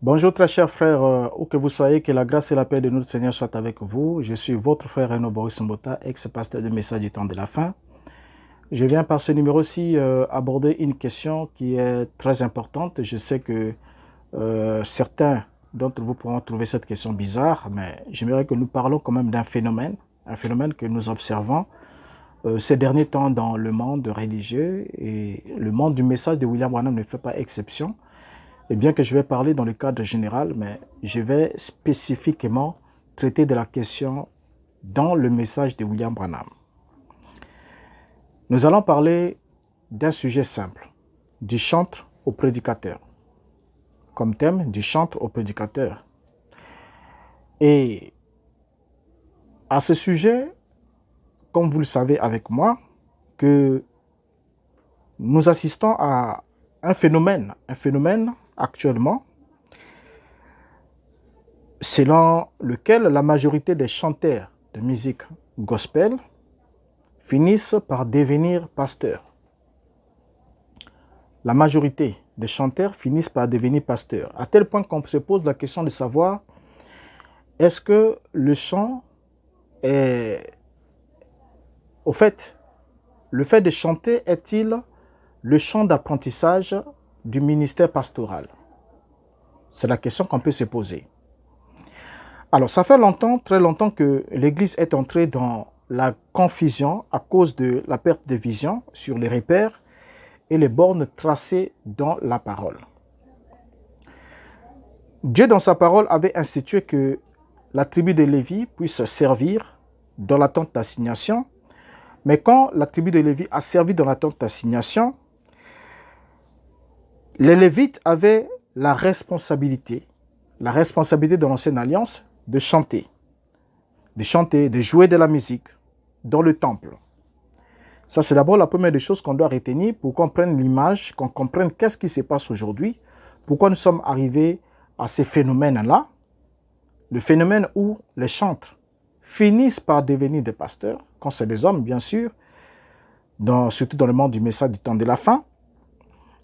Bonjour très chers frères, où que vous soyez, que la grâce et la paix de notre Seigneur soient avec vous. Je suis votre frère Renaud Boris Mbota, ex-pasteur de Message du temps de la fin. Je viens par ce numéro-ci aborder une question qui est très importante. Je sais que certains d'entre vous pourront trouver cette question bizarre, mais j'aimerais que nous parlons quand même d'un phénomène que nous observons ces derniers temps dans le monde religieux, et le monde du message de William Branham ne fait pas exception. Et bien que je vais parler dans le cadre général, mais je vais spécifiquement traiter de la question dans le message de William Branham. Nous allons parler d'un sujet simple, du chantre au prédicateur. Comme thème, du chantre au prédicateur. Et à ce sujet, comme vous le savez avec moi, que nous assistons à un phénomène actuellement, selon lequel la majorité des chanteurs de musique gospel finissent par devenir pasteurs. La majorité des chanteurs finissent par devenir pasteurs, à tel point qu'on se pose la question de savoir, est-ce que le chant est... Au fait, le fait de chanter est-il le champ d'apprentissage du ministère pastoral? C'est la question qu'on peut se poser. Alors, ça fait longtemps, très longtemps que l'Église est entrée dans la confusion à cause de la perte de vision sur les repères et les bornes tracées dans la parole. Dieu, dans sa parole, avait institué que la tribu de Lévi puisse servir dans la tente d'assignation. Mais quand la tribu de Lévi a servi dans la tente d'assignation, les Lévites avaient la responsabilité de l'ancienne alliance de chanter, de jouer de la musique dans le temple. Ça, c'est d'abord la première des choses qu'on doit retenir pour qu'on comprenne l'image, qu'on comprenne qu'est-ce qui se passe aujourd'hui, pourquoi nous sommes arrivés à ces phénomènes-là, le phénomène où les chantres finissent par devenir des pasteurs, quand c'est des hommes, bien sûr, surtout dans le monde du message du temps de la fin.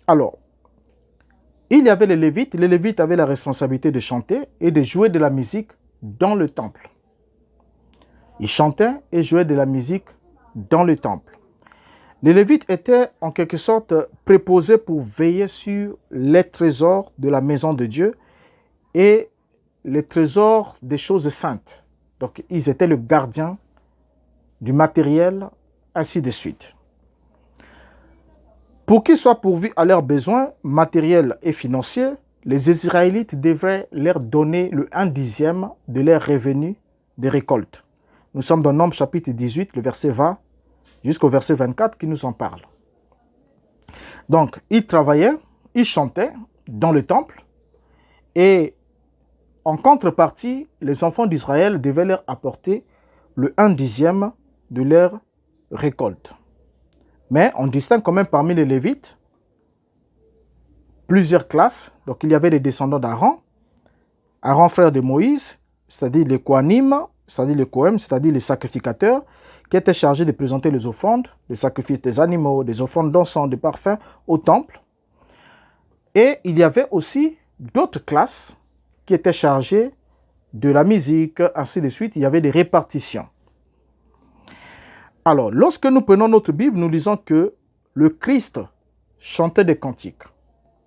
Alors, il y avait les Lévites avaient la responsabilité de chanter et de jouer de la musique dans le temple. Ils chantaient et jouaient de la musique dans le temple. Les Lévites étaient en quelque sorte préposés pour veiller sur les trésors de la maison de Dieu et les trésors des choses saintes. Donc, ils étaient le gardien du matériel, ainsi de suite. Pour qu'ils soient pourvus à leurs besoins matériels et financiers, les Israélites devraient leur donner le 1/10 de leurs revenus des récoltes. Nous sommes dans Nombres chapitre 18, le verset 20, jusqu'au verset 24 qui nous en parle. Donc, ils travaillaient, ils chantaient dans le temple, et en contrepartie, les enfants d'Israël devaient leur apporter le 1/10 de leur récolte. Mais on distingue quand même parmi les Lévites plusieurs classes. Donc, il y avait les descendants d'Aaron, Aaron frère de Moïse, c'est-à-dire les Kohanim, c'est-à-dire les Kohem, c'est-à-dire les sacrificateurs, qui étaient chargés de présenter les offrandes, les sacrifices des animaux, des offrandes d'encens, de parfums au temple. Et il y avait aussi d'autres classes qui étaient chargées de la musique, ainsi de suite. Il y avait des répartitions. Alors, lorsque nous prenons notre Bible, nous lisons que le Christ chantait des cantiques.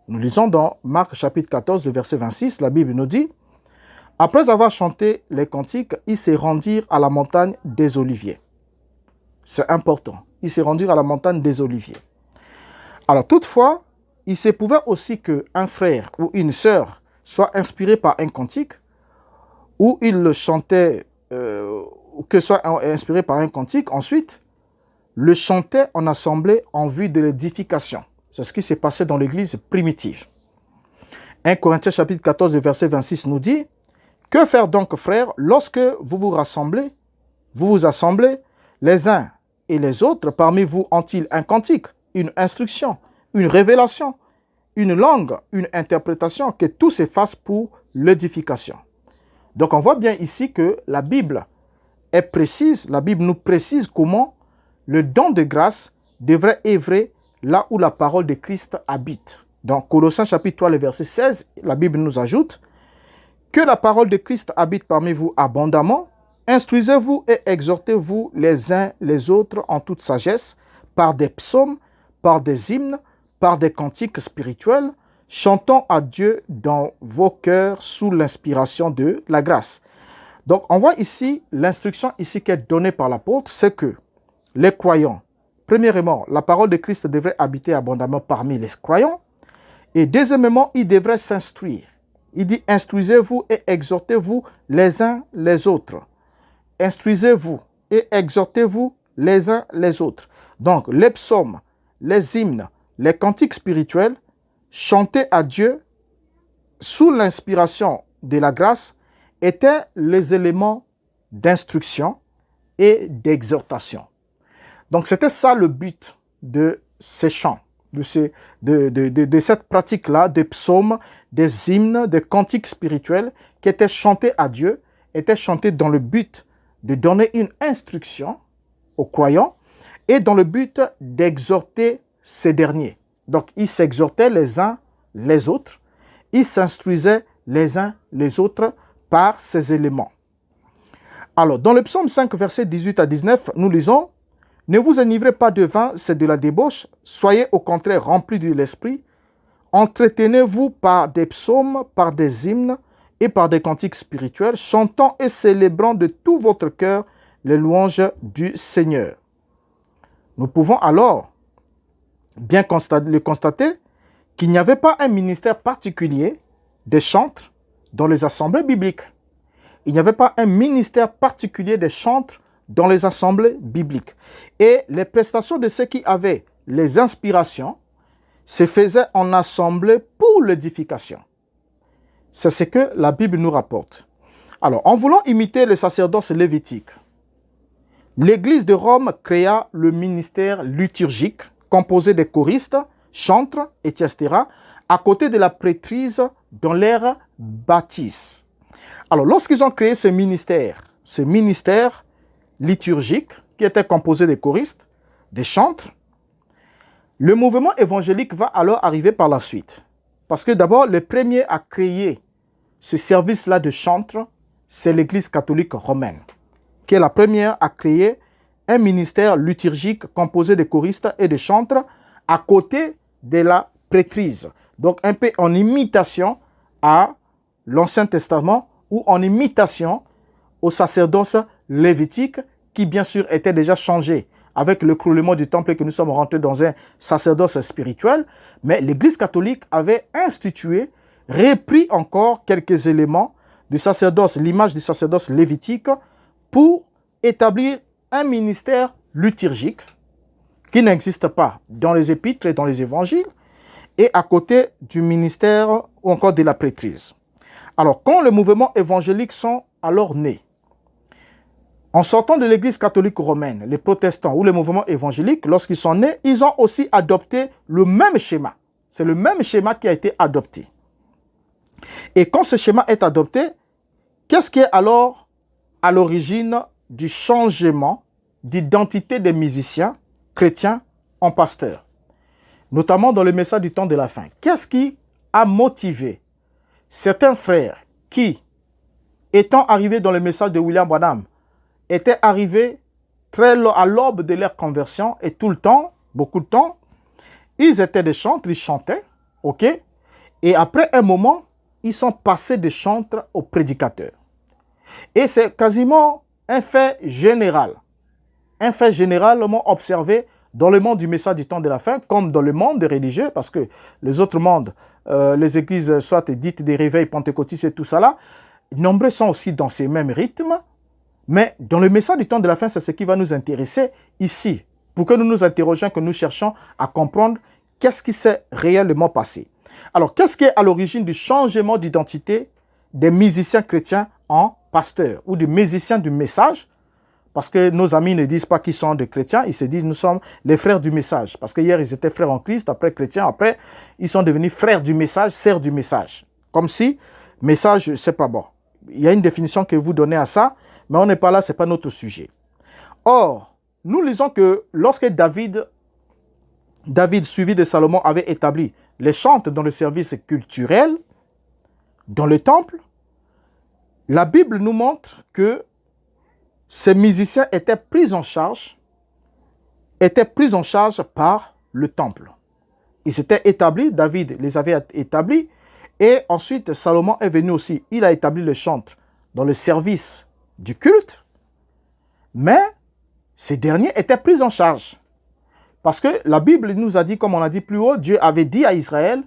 Nous lisons dans Marc chapitre 14, le verset 26, la Bible nous dit « Après avoir chanté les cantiques, ils se rendirent à la montagne des Oliviers. » C'est important. Ils se rendirent à la montagne des Oliviers. Alors, toutefois, il se pouvait aussi qu'un frère ou une sœur soit inspiré par un cantique, ou il le chantait, que soit inspiré par un cantique, ensuite, le chantait en assemblée en vue de l'édification. C'est ce qui s'est passé dans l'église primitive. 1 Corinthiens chapitre 14, verset 26 nous dit « Que faire donc, frères, lorsque vous vous assemblez, les uns et les autres, parmi vous ont-ils un cantique, une instruction, une révélation, une langue, une interprétation, que tout se fasse pour l'édification. » Donc on voit bien ici que la Bible est précise, la Bible nous précise comment le don de grâce devrait œuvrer là où la parole de Christ habite. Dans Colossiens chapitre 3, le verset 16, la Bible nous ajoute que la parole de Christ habite parmi vous abondamment. Instruisez-vous et exhortez-vous les uns les autres en toute sagesse, par des psaumes, par des hymnes, par des cantiques spirituels, chantant à Dieu dans vos cœurs sous l'inspiration de la grâce. Donc, on voit ici, l'instruction ici qui est donnée par l'apôtre, c'est que les croyants, premièrement, la parole de Christ devrait habiter abondamment parmi les croyants, et deuxièmement, ils devraient s'instruire. Il dit, instruisez-vous et exhortez-vous les uns les autres. Instruisez-vous et exhortez-vous les uns les autres. Donc, les psaumes, les hymnes, les cantiques spirituels, chantés à Dieu sous l'inspiration de la grâce, étaient les éléments d'instruction et d'exhortation. Donc, c'était ça le but de ces chants, de cette pratique-là, des psaumes, des hymnes, des cantiques spirituels qui étaient chantés à Dieu, étaient chantés dans le but de donner une instruction aux croyants et dans le but d'exhorter ces derniers. Donc, ils s'exhortaient les uns les autres, ils s'instruisaient les uns les autres par ces éléments. Alors, dans le psaume 5, versets 18 à 19, nous lisons « Ne vous enivrez pas de vin, c'est de la débauche, soyez au contraire remplis de l'esprit, entretenez-vous par des psaumes, par des hymnes et par des cantiques spirituels, chantant et célébrant de tout votre cœur les louanges du Seigneur. » Nous pouvons alors bien constater qu'il n'y avait pas un ministère particulier des chantres dans les assemblées bibliques. Il n'y avait pas un ministère particulier des chantres dans les assemblées bibliques. Et les prestations de ceux qui avaient les inspirations se faisaient en assemblée pour l'édification. C'est ce que la Bible nous rapporte. Alors, en voulant imiter le sacerdoce lévitique, l'Église de Rome créa le ministère liturgique composé des choristes, chantres, etc., à côté de la prêtrise dans l'ère baptiste. Alors, lorsqu'ils ont créé ce ministère liturgique, qui était composé des choristes, des chantres, le mouvement évangélique va alors arriver par la suite. Parce que d'abord, le premier à créer ce service-là de chantre, c'est l'Église catholique romaine, qui est la première à créer un ministère liturgique composé de choristes et de chantres à côté de la prêtrise. Donc un peu en imitation à l'Ancien Testament ou en imitation au sacerdoce lévitique qui bien sûr était déjà changé avec le l'écroulement du temple et que nous sommes rentrés dans un sacerdoce spirituel. Mais l'Église catholique avait institué, repris encore quelques éléments du sacerdoce, l'image du sacerdoce lévitique pour établir un ministère liturgique qui n'existe pas dans les épîtres et dans les évangiles et à côté du ministère ou encore de la prêtrise. Alors, quand les mouvements évangéliques sont alors nés, en sortant de l'Église catholique romaine, les protestants ou les mouvements évangéliques, lorsqu'ils sont nés, ils ont aussi adopté le même schéma. C'est le même schéma qui a été adopté. Et quand ce schéma est adopté, qu'est-ce qui est alors à l'origine du changement d'identité des musiciens chrétiens en pasteurs, notamment dans le message du temps de la fin? Qu'est-ce qui a motivé certains frères qui, étant arrivés dans le message de William Branham, étaient arrivés à l'aube de leur conversion et tout le temps, beaucoup de temps, ils étaient des chantres, ils chantaient, ok? Et après un moment, ils sont passés des chantres aux prédicateurs. Et c'est quasiment un fait généralement observé dans le monde du message du temps de la fin, comme dans le monde des religieux, parce que les autres mondes, les églises, soit dites des réveils pentecôtistes et tout ça là, nombreux sont aussi dans ces mêmes rythmes, mais dans le message du temps de la fin, c'est ce qui va nous intéresser ici, pour que nous nous interrogions, que nous cherchions à comprendre qu'est-ce qui s'est réellement passé. Alors, qu'est-ce qui est à l'origine du changement d'identité des musiciens chrétiens en pasteurs ou des musiciens du message? Parce que nos amis ne disent pas qu'ils sont des chrétiens, ils se disent nous sommes les frères du message. Parce que hier, ils étaient frères en Christ, après chrétiens, après, ils sont devenus frères du message, sœurs du message. Comme si, message, c'est pas bon. Il y a une définition que vous donnez à ça, mais on n'est pas là, ce n'est pas notre sujet. Or, nous lisons que lorsque David, suivi de Salomon, avait établi les chantres dans le service culturel, dans le temple, la Bible nous montre que ces musiciens étaient pris en charge par le temple. Ils étaient établis, David les avait établis, et ensuite Salomon est venu aussi. Il a établi le chantre dans le service du culte, mais ces derniers étaient pris en charge. Parce que la Bible nous a dit, comme on a dit plus haut, Dieu avait dit à Israël,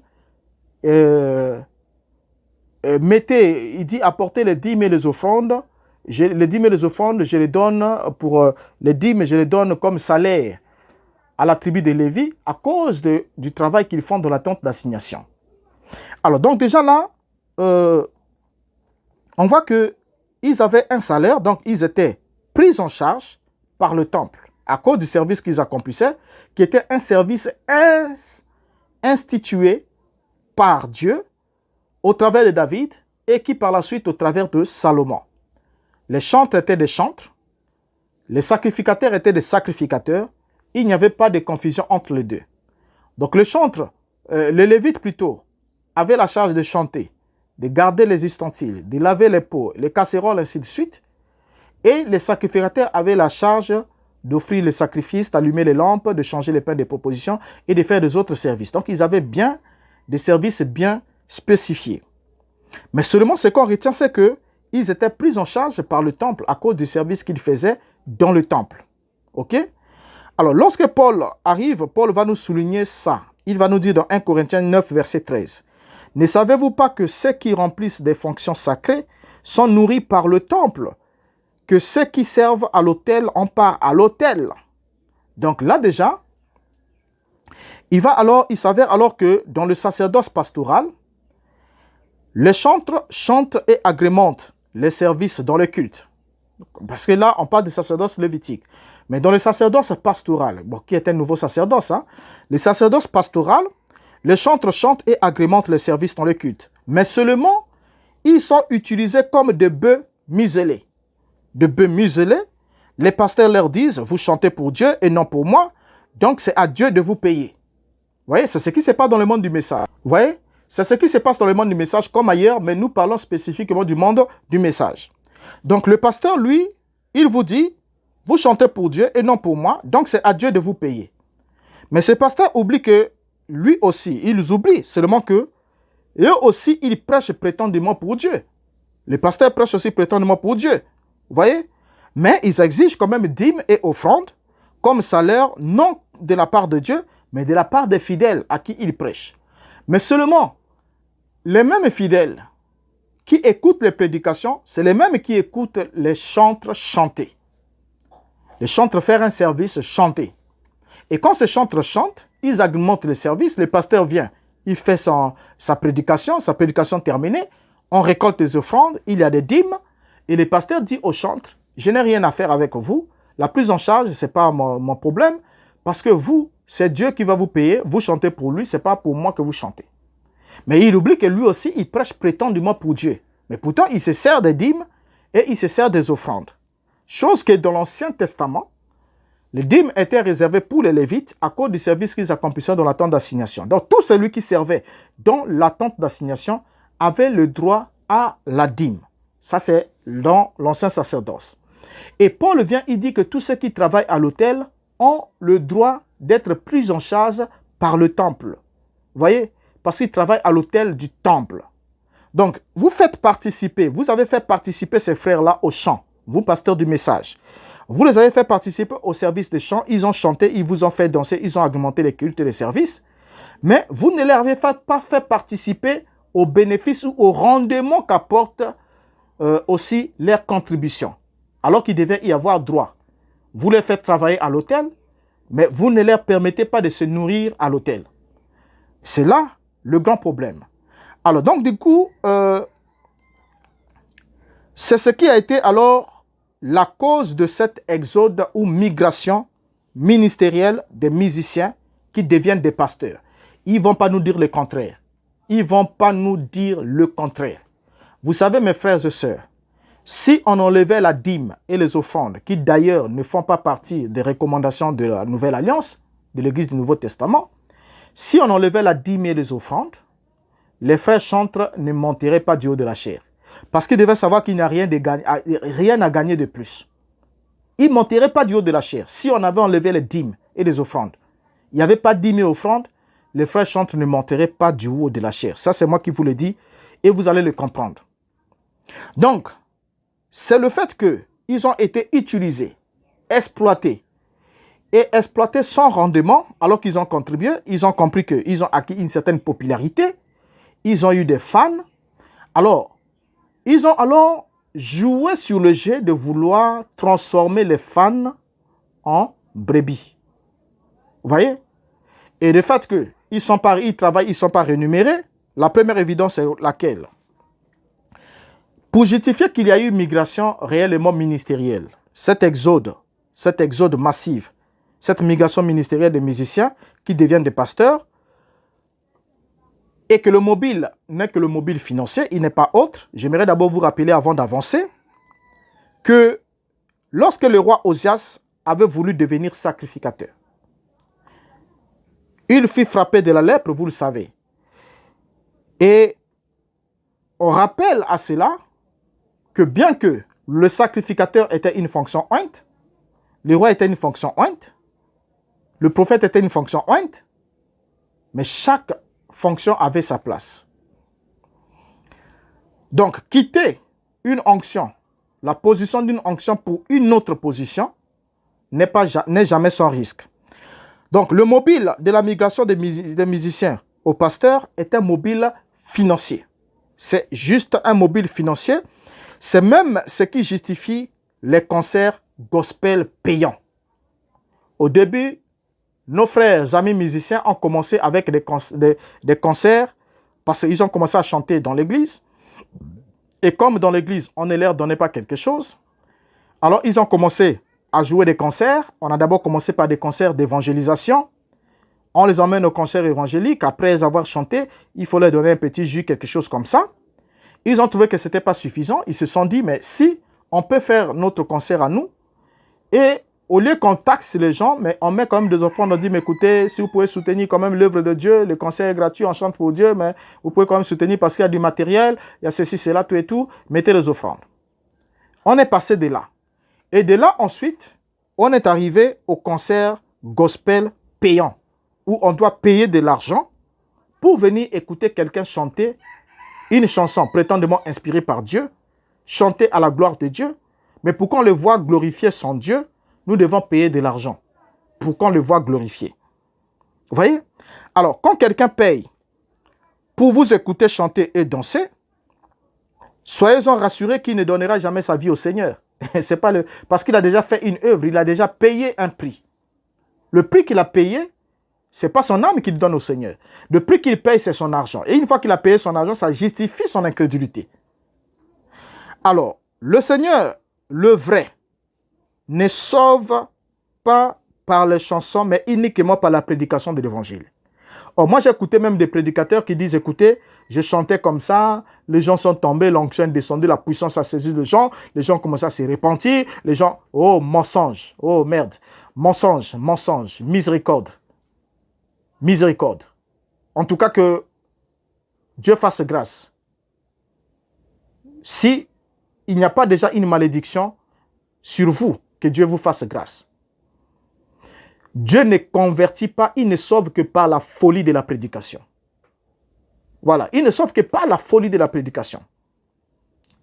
il dit apportez les dîmes et les offrandes. Les dîmes et les offrandes, je les donne pour les dîmes, je les donne comme salaire à la tribu de Lévi à cause du travail qu'ils font dans la tente d'assignation. Alors donc déjà là, on voit qu'ils avaient un salaire, donc ils étaient pris en charge par le temple à cause du service qu'ils accomplissaient, qui était un service institué par Dieu au travers de David et qui par la suite au travers de Salomon. Les chantres étaient des chantres, les sacrificateurs étaient des sacrificateurs, il n'y avait pas de confusion entre les deux. Donc les chantres, les lévites plutôt, avaient la charge de chanter, de garder les ustensiles, de laver les pots, les casseroles, ainsi de suite. Et les sacrificateurs avaient la charge d'offrir les sacrifices, d'allumer les lampes, de changer les pains de proposition et de faire des autres services. Donc ils avaient bien des services bien spécifiés. Mais seulement ce qu'on retient, c'est qu'ils étaient pris en charge par le temple à cause du service qu'ils faisaient dans le temple. OK? Alors, lorsque Paul arrive, Paul va nous souligner ça. Il va nous dire dans 1 Corinthiens 9, verset 13. « Ne savez-vous pas que ceux qui remplissent des fonctions sacrées sont nourris par le temple, que ceux qui servent à l'autel en part à l'autel ?» Donc là déjà, il s'avère alors que dans le sacerdoce pastoral, les chantres chantent et agrémentent les services dans le culte. Parce que là, on parle du sacerdoce lévitique. Mais dans le sacerdoce pastoral, qui est un nouveau sacerdoce, le sacerdoce pastoral, les chantres chantent et agrémentent les services dans le culte. Mais seulement, ils sont utilisés comme des bœufs muselés. De bœufs muselés, les pasteurs leur disent, vous chantez pour Dieu et non pour moi, donc c'est à Dieu de vous payer. Vous voyez, c'est ce qui se passe dans le monde du message. Vous voyez, c'est ce qui se passe dans le monde du message comme ailleurs, mais nous parlons spécifiquement du monde du message. Donc le pasteur, lui, il vous dit, vous chantez pour Dieu et non pour moi, donc c'est à Dieu de vous payer. Mais ce pasteur oublie que lui aussi, ils oublient seulement que eux aussi, ils prêchent prétendument pour Dieu. Les pasteurs prêchent aussi prétendument pour Dieu. Vous voyez? Mais ils exigent quand même dîmes et offrandes comme salaire, non de la part de Dieu, mais de la part des fidèles à qui ils prêchent. Mais seulement, les mêmes fidèles qui écoutent les prédications, c'est les mêmes qui écoutent les chantres chanter. Les chantres faire un service chanter. Et quand ces chantres chantent, ils agrémentent le service, le pasteur vient, il fait sa prédication terminée, on récolte des offrandes, il y a des dîmes, et le pasteur dit aux chantres, je n'ai rien à faire avec vous, la prise en charge, ce n'est pas mon problème, parce que vous, c'est Dieu qui va vous payer, vous chantez pour lui, ce n'est pas pour moi que vous chantez. Mais il oublie que lui aussi, il prêche prétendument pour Dieu. Mais pourtant, il se sert des dîmes et il se sert des offrandes. Chose que dans l'Ancien Testament, les dîmes étaient réservés pour les Lévites à cause du service qu'ils accomplissaient dans la tente d'assignation. Donc, tout celui qui servait dans la tente d'assignation avait le droit à la dîme. Ça, c'est dans l'Ancien sacerdoce. Et Paul vient, il dit que tous ceux qui travaillent à l'autel ont le droit d'être pris en charge par le temple. Vous voyez? Parce qu'ils travaillent à l'autel du temple. Donc, vous avez fait participer ces frères-là au chant, vous, pasteurs du message. Vous les avez fait participer au service des chants, ils ont chanté, ils vous ont fait danser, ils ont augmenté les cultes et les services. Mais vous ne leur avez pas fait participer aux bénéfices ou au rendement qu'apporte aussi leur contribution, alors qu'il devait y avoir droit. Vous les faites travailler à l'autel, mais vous ne leur permettez pas de se nourrir à l'autel. C'est là le grand problème. Alors donc du coup, c'est ce qui a été alors la cause de cet exode ou migration ministérielle des musiciens qui deviennent des pasteurs. Ils ne vont pas nous dire le contraire. Ils ne vont pas nous dire le contraire. Vous savez, mes frères et sœurs, si on enlevait la dîme et les offrandes, qui d'ailleurs ne font pas partie des recommandations de la Nouvelle Alliance, de l'Église du Nouveau Testament, Si on enlevait la dîme et les offrandes, les frères chantres ne monteraient pas du haut de la chair. Parce qu'ils devaient savoir qu'il n'y a rien à gagner de plus. Ils ne monteraient pas du haut de la chair. Si on avait enlevé les dîmes et les offrandes, il n'y avait pas de dîmes et offrandes, les frères chantres ne monteraient pas du haut de la chair. Ça, c'est moi qui vous le dis et vous allez le comprendre. Donc, c'est le fait qu'ils ont été utilisés, exploités sans rendement alors qu'ils ont contribué. Ils ont compris qu'ils ont acquis une certaine popularité. Ils ont eu des fans. Alors, ils ont alors joué sur le jeu de vouloir transformer les fans en brebis. Vous voyez? Et le fait qu'ils travaillent, ils ne sont pas rémunérés, la première évidence est laquelle? Pour justifier qu'il y a eu une migration réellement ministérielle, cet exode massif, cette migration ministérielle des musiciens qui deviennent des pasteurs, et que le mobile n'est que le mobile financier, il n'est pas autre. J'aimerais d'abord vous rappeler avant d'avancer que lorsque le roi Osias avait voulu devenir sacrificateur, il fut frappé de la lèpre, vous le savez. Et on rappelle à cela que bien que le sacrificateur était une fonction ointe, le roi était une fonction ointe, le prophète était une fonction ointe, mais chaque fonction avait sa place. Donc, quitter une onction, la position d'une onction pour une autre position, n'est jamais sans risque. Donc, le mobile de la migration des musiciens au pasteur est un mobile financier. C'est juste un mobile financier. C'est même ce qui justifie les concerts gospel payants. Au début, nos frères, amis musiciens ont commencé avec des concerts parce qu'ils ont commencé à chanter dans l'église. Et comme dans l'église, on ne leur donnait pas quelque chose, alors ils ont commencé à jouer des concerts. On a d'abord commencé par des concerts d'évangélisation. On les emmène au concert évangélique. Après avoir chanté, il faut leur donner un petit jus, quelque chose comme ça. Ils ont trouvé que ce n'était pas suffisant. Ils se sont dit, mais si on peut faire notre concert à nous, et au lieu qu'on taxe les gens, mais on met quand même des offrandes, on dit, mais écoutez, si vous pouvez soutenir quand même l'œuvre de Dieu, le concert est gratuit, on chante pour Dieu, mais vous pouvez quand même soutenir parce qu'il y a du matériel, il y a ceci, cela, tout et tout, mettez les offrandes. On est passé de là. Et de là, ensuite, on est arrivé au concert gospel payant, où on doit payer de l'argent pour venir écouter quelqu'un chanter une chanson prétendument inspirée par Dieu, chanter à la gloire de Dieu, mais pour qu'on le voit glorifier son Dieu, nous devons payer de l'argent pour qu'on le voit glorifier. Vous voyez? Alors, quand quelqu'un paye pour vous écouter chanter et danser, soyez-en rassurés qu'il ne donnera jamais sa vie au Seigneur. C'est pas parce qu'il a déjà fait une œuvre, il a déjà payé un prix. Le prix qu'il a payé, ce n'est pas son âme qu'il donne au Seigneur. Le prix qu'il paye, c'est son argent. Et une fois qu'il a payé son argent, ça justifie son incrédulité. Alors, le Seigneur, le vrai, ne sauve pas par les chansons, mais uniquement par la prédication de l'évangile. Or, moi, j'ai écouté même des prédicateurs qui disent, écoutez, je chantais comme ça, les gens sont tombés, l'onction est descendue, la puissance a saisi les gens ont commencé à se repentir, les gens, oh, mensonge, oh, merde, mensonge, miséricorde. Miséricorde. En tout cas, que Dieu fasse grâce. Si il n'y a pas déjà une malédiction sur vous, que Dieu vous fasse grâce. Dieu ne convertit pas, il ne sauve que par la folie de la prédication. Voilà, il ne sauve que par la folie de la prédication.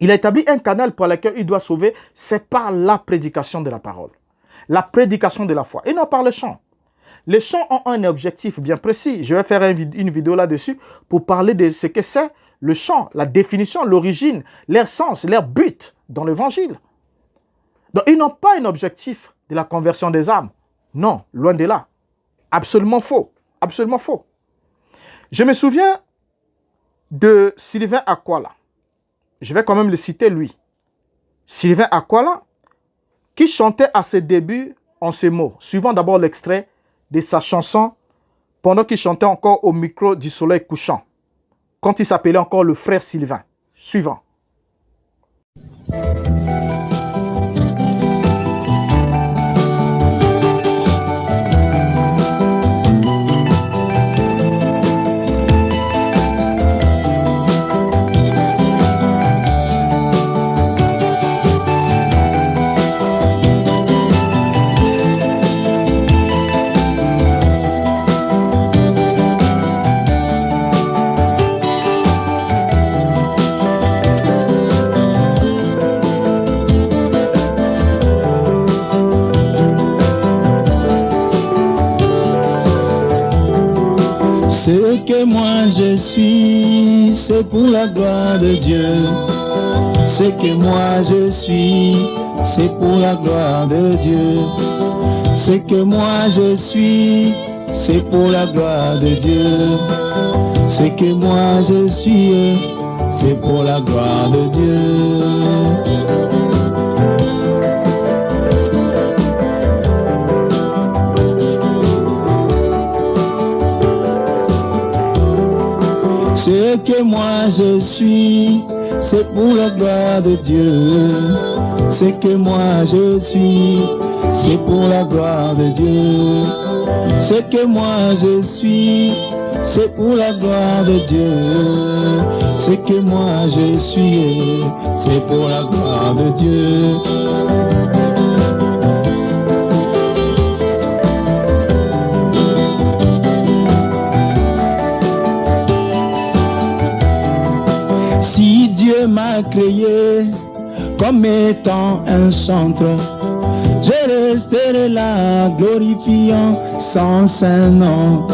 Il a établi un canal par lequel il doit sauver, c'est par la prédication de la parole. La prédication de la foi, et non par le chant. Les chants ont un objectif bien précis. Je vais faire une vidéo là-dessus pour parler de ce que c'est le chant, la définition, l'origine, leur sens, leur but dans l'évangile. Donc, ils n'ont pas un objectif de la conversion des âmes. Non, loin de là. Absolument faux. Absolument faux. Je me souviens de Sylvain Aquala. Je vais quand même le citer, lui. Sylvain Aquala, qui chantait à ses débuts en ces mots, suivant d'abord l'extrait de sa chanson pendant qu'il chantait encore au micro du soleil couchant, quand il s'appelait encore le frère Sylvain. Suivant. que moi je suis, c'est pour la gloire de Dieu. Ce que moi je suis, c'est pour la gloire de Dieu. Ce que moi je suis, c'est pour la gloire de Dieu. Ce que moi je suis, c'est pour la gloire de Dieu. Ce que moi je suis, c'est pour la gloire de Dieu. Ce que moi je suis, c'est pour la gloire de Dieu. Ce que moi je suis, c'est pour la gloire de Dieu. Ce que moi je suis, c'est pour la gloire de Dieu. Si Dieu m'a créé comme étant un chantre, je resterai là glorifiant son saint nom.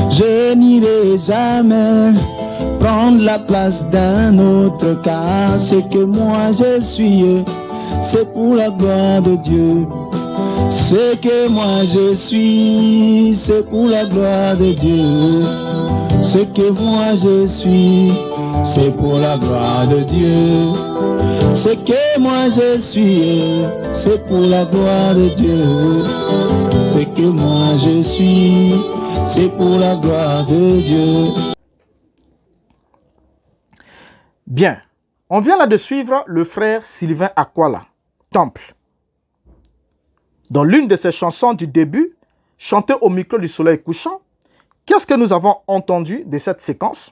Je n'irai jamais prendre la place d'un autre, car ce que moi je suis, c'est pour la gloire de Dieu. Ce que moi je suis, c'est pour la gloire de Dieu. Ce que moi je suis, c'est pour la gloire de Dieu. Ce que moi je suis, c'est pour la gloire de Dieu. Ce que moi je suis, c'est pour la gloire de Dieu. Bien, on vient là de suivre le frère Sylvain Akwala, Temple. Dans l'une de ses chansons du début, chantée au micro du soleil couchant, qu'est-ce que nous avons entendu de cette séquence?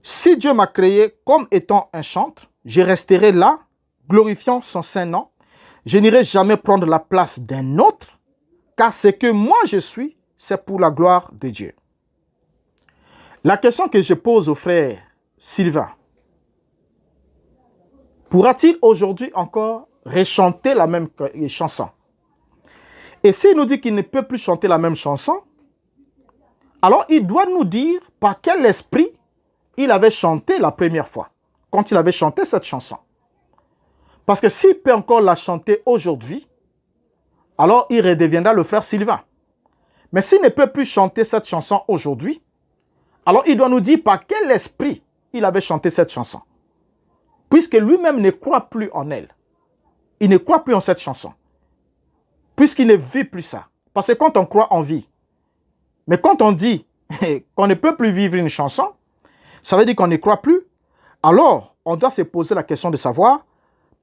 Si Dieu m'a créé comme étant un chantre, je resterai là, glorifiant son saint nom. Je n'irai jamais prendre la place d'un autre, car ce que moi je suis, c'est pour la gloire de Dieu. La question que je pose au frère Sylvain, pourra-t-il aujourd'hui encore rechanter la même chanson? Et s'il nous dit qu'il ne peut plus chanter la même chanson, alors il doit nous dire par quel esprit il avait chanté la première fois, quand il avait chanté cette chanson. Parce que s'il peut encore la chanter aujourd'hui, alors il redeviendra le frère Sylvain. Mais s'il ne peut plus chanter cette chanson aujourd'hui, alors il doit nous dire par quel esprit il avait chanté cette chanson. Puisque lui-même ne croit plus en elle. Il ne croit plus en cette chanson. Puisqu'il ne vit plus ça. Parce que quand on croit, on vit. Mais quand on dit qu'on ne peut plus vivre une chanson, ça veut dire qu'on ne croit plus. Alors, on doit se poser la question de savoir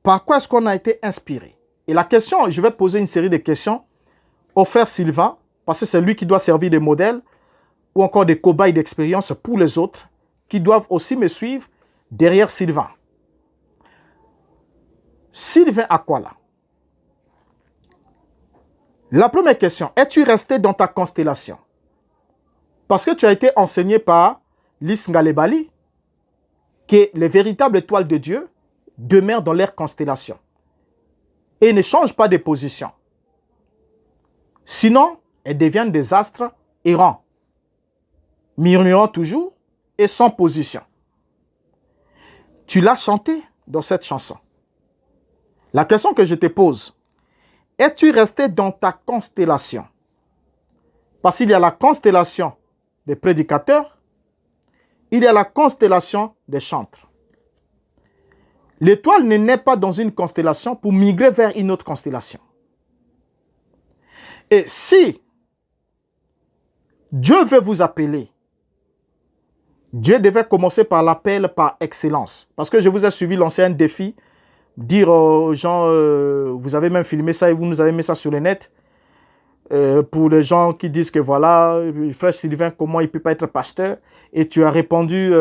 par quoi est-ce qu'on a été inspiré. Et la question, je vais poser une série de questions au frère Sylvain, parce que c'est lui qui doit servir de modèle ou encore des cobayes d'expérience pour les autres qui doivent aussi me suivre derrière Sylvain. Sylvain Akwala. La première question, es-tu resté dans ta constellation? Parce que tu as été enseigné par Lys Ngalebali que les véritables étoiles de Dieu demeurent dans leur constellation et ne changent pas de position. Sinon, elles deviennent des astres errants, murmurant toujours et sans position. Tu l'as chanté dans cette chanson. La question que je te pose, es-tu resté dans ta constellation? Parce qu'il y a la constellation des prédicateurs, il y a la constellation des chantres. L'étoile ne naît pas dans une constellation pour migrer vers une autre constellation. Et si Dieu veut vous appeler, Dieu devait commencer par l'appel par excellence. Parce que je vous ai suivi l'ancien défi, dire aux gens, vous avez même filmé ça et vous nous avez mis ça sur le net, pour les gens qui disent que voilà, frère Sylvain, comment il ne peut pas être pasteur? Et tu as répondu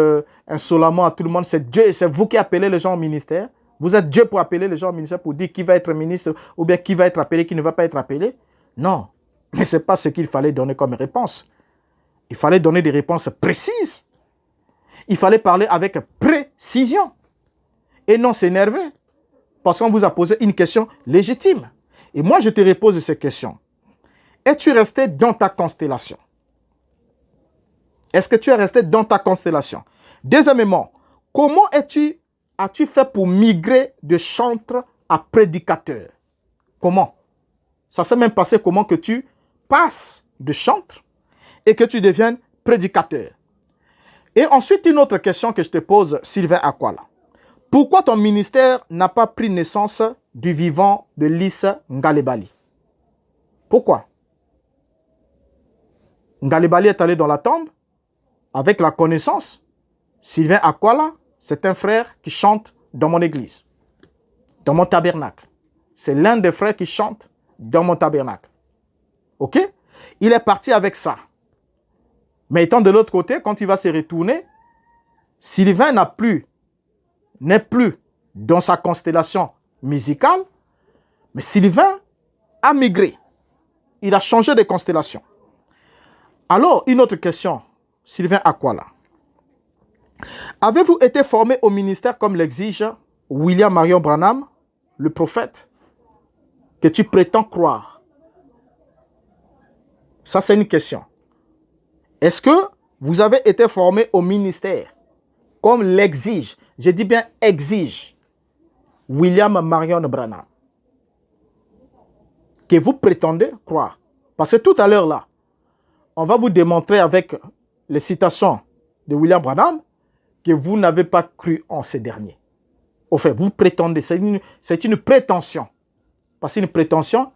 insolemment à tout le monde, c'est Dieu, c'est vous qui appelez les gens au ministère. Vous êtes Dieu pour appeler les gens au ministère, pour dire qui va être ministre ou bien qui va être appelé, qui ne va pas être appelé. Non, mais ce n'est pas ce qu'il fallait donner comme réponse. Il fallait donner des réponses précises. Il fallait parler avec précision et non s'énerver parce qu'on vous a posé une question légitime. Et moi, je te repose cette question. Es-tu resté dans ta constellation? Est-ce que tu es resté dans ta constellation? Deuxièmement, comment as-tu fait pour migrer de chantre à prédicateur? Comment? Ça s'est même passé comment que tu passes de chantre et que tu deviennes prédicateur. Et ensuite, une autre question que je te pose, Sylvain Akwala. Pourquoi ton ministère n'a pas pris naissance du vivant de Lys Ngalebali? Pourquoi? Ngalebali est allé dans la tombe avec la connaissance. Sylvain Akwala, c'est un frère qui chante dans mon église, dans mon tabernacle. C'est l'un des frères qui chante dans mon tabernacle. Ok? Il est parti avec ça. Mais étant de l'autre côté, quand il va se retourner, Sylvain n'est plus dans sa constellation musicale, mais Sylvain a migré. Il a changé de constellation. Alors, une autre question, Sylvain Akwala. Avez-vous été formé au ministère comme l'exige William Marion Branham, le prophète, que tu prétends croire? Ça, c'est une question. Est-ce que vous avez été formé au ministère comme l'exige, je dis bien exige, William Marion Branham, que vous prétendez croire? Parce que tout à l'heure là, on va vous démontrer avec les citations de William Branham que vous n'avez pas cru en ces derniers. Au fait, vous prétendez, c'est une prétention. Parce qu'une prétention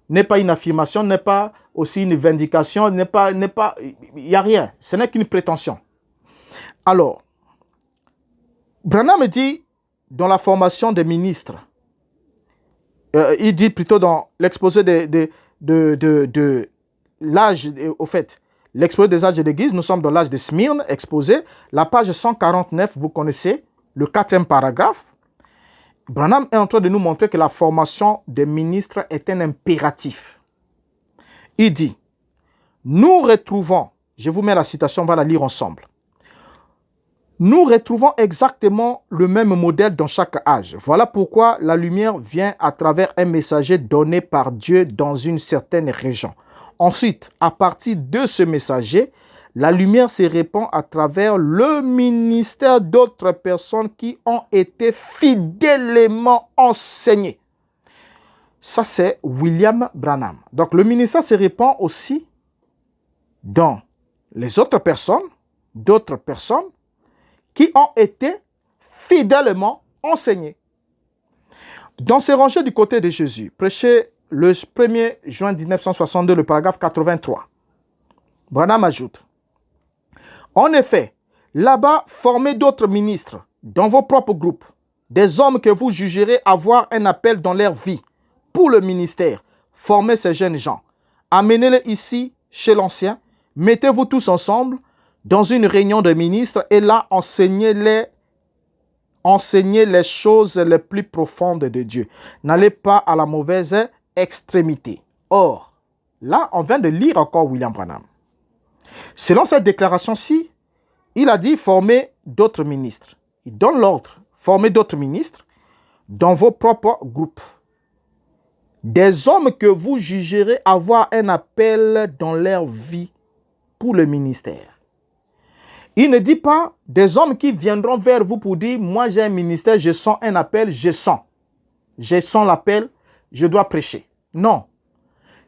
n'est pas une affirmation, n'est pas aussi une vindication, il n'y a rien. Ce n'est qu'une prétention. Alors, Branham dit dans la formation des ministres, il dit plutôt dans l'exposé de l'âge, au fait, l'exposé des âges de l'Église, nous sommes dans l'âge de Smyrne, exposé, la page 149, vous connaissez, le 4e paragraphe. Branham est en train de nous montrer que la formation des ministres est un impératif. Il dit, nous retrouvons, je vous mets la citation, on va la lire ensemble. Nous retrouvons exactement le même modèle dans chaque âge. Voilà pourquoi la lumière vient à travers un messager donné par Dieu dans une certaine région. Ensuite, à partir de ce messager, la lumière se répand à travers le ministère d'autres personnes qui ont été fidèlement enseignées. Ça, c'est William Branham. Donc, le ministère se répand aussi dans les autres personnes, d'autres personnes qui ont été fidèlement enseignées. Dans ces rangées du côté de Jésus, prêché le 1er juin 1962, le paragraphe 83, Branham ajoute, en effet, là-bas, formez d'autres ministres dans vos propres groupes, des hommes que vous jugerez avoir un appel dans leur vie pour le ministère. Formez ces jeunes gens. Amenez-les ici, chez l'ancien. Mettez-vous tous ensemble dans une réunion de ministres et là, enseignez les choses les plus profondes de Dieu. N'allez pas à la mauvaise extrémité. Or, là, on vient de lire encore William Branham. Selon cette déclaration-ci, il a dit former d'autres ministres. Il donne l'ordre, former d'autres ministres dans vos propres groupes. Des hommes que vous jugerez avoir un appel dans leur vie pour le ministère. Il ne dit pas des hommes qui viendront vers vous pour dire, moi j'ai un ministère, je sens un appel, je sens l'appel, je dois prêcher. Non.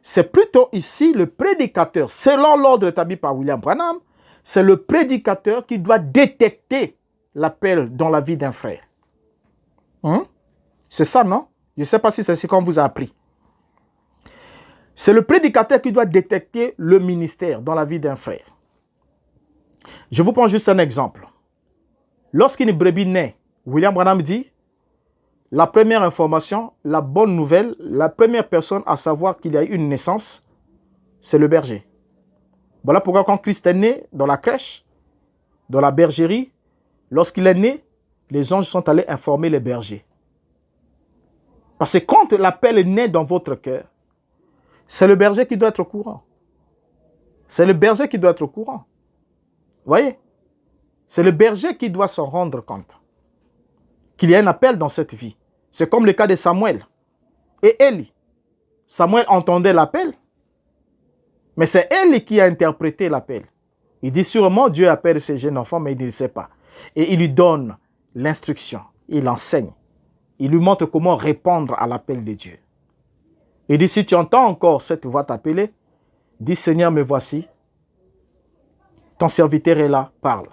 C'est plutôt ici le prédicateur, selon l'ordre établi par William Branham, c'est le prédicateur qui doit détecter l'appel dans la vie d'un frère. C'est ça, non? Je ne sais pas si c'est ce qu'on vous a appris. C'est le prédicateur qui doit détecter le ministère dans la vie d'un frère. Je vous prends juste un exemple. Lorsqu'une brebis naît, William Branham dit, la première information, la bonne nouvelle, la première personne à savoir qu'il y a eu une naissance, c'est le berger. Voilà pourquoi quand Christ est né dans la crèche, dans la bergerie, lorsqu'il est né, les anges sont allés informer les bergers. Parce que quand l'appel est né dans votre cœur, c'est le berger qui doit être au courant. C'est le berger qui doit être au courant. Vous voyez? C'est le berger qui doit s'en rendre compte qu'il y a un appel dans cette vie. C'est comme le cas de Samuel et Élie. Samuel entendait l'appel, mais c'est Élie qui a interprété l'appel. Il dit sûrement Dieu appelle ces jeunes enfants, mais il ne sait pas. Et il lui donne l'instruction, il enseigne. Il lui montre comment répondre à l'appel de Dieu. Il dit, si tu entends encore cette voix t'appeler, dis, Seigneur, me voici. Ton serviteur est là, parle.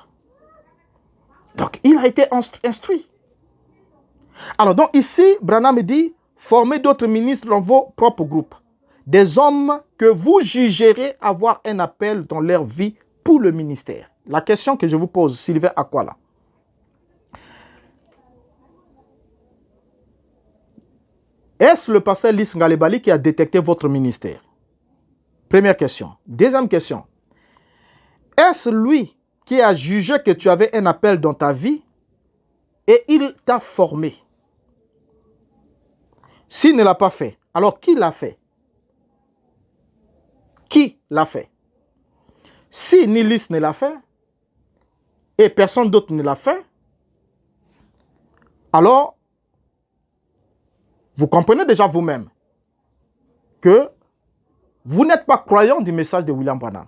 Donc, il a été instruit. Alors, donc ici, Branham dit, formez d'autres ministres dans vos propres groupes. Des hommes que vous jugerez avoir un appel dans leur vie pour le ministère. La question que je vous pose, Sylvain Aquala. Est-ce le pasteur Lys Ngalebali qui a détecté votre ministère? Première question. Deuxième question. Est-ce lui qui a jugé que tu avais un appel dans ta vie et il t'a formé? S'il ne l'a pas fait, alors qui l'a fait? Qui l'a fait? Si ni Lys ne l'a fait et personne d'autre ne l'a fait, alors vous comprenez déjà vous-même que vous n'êtes pas croyant du message de William Branham.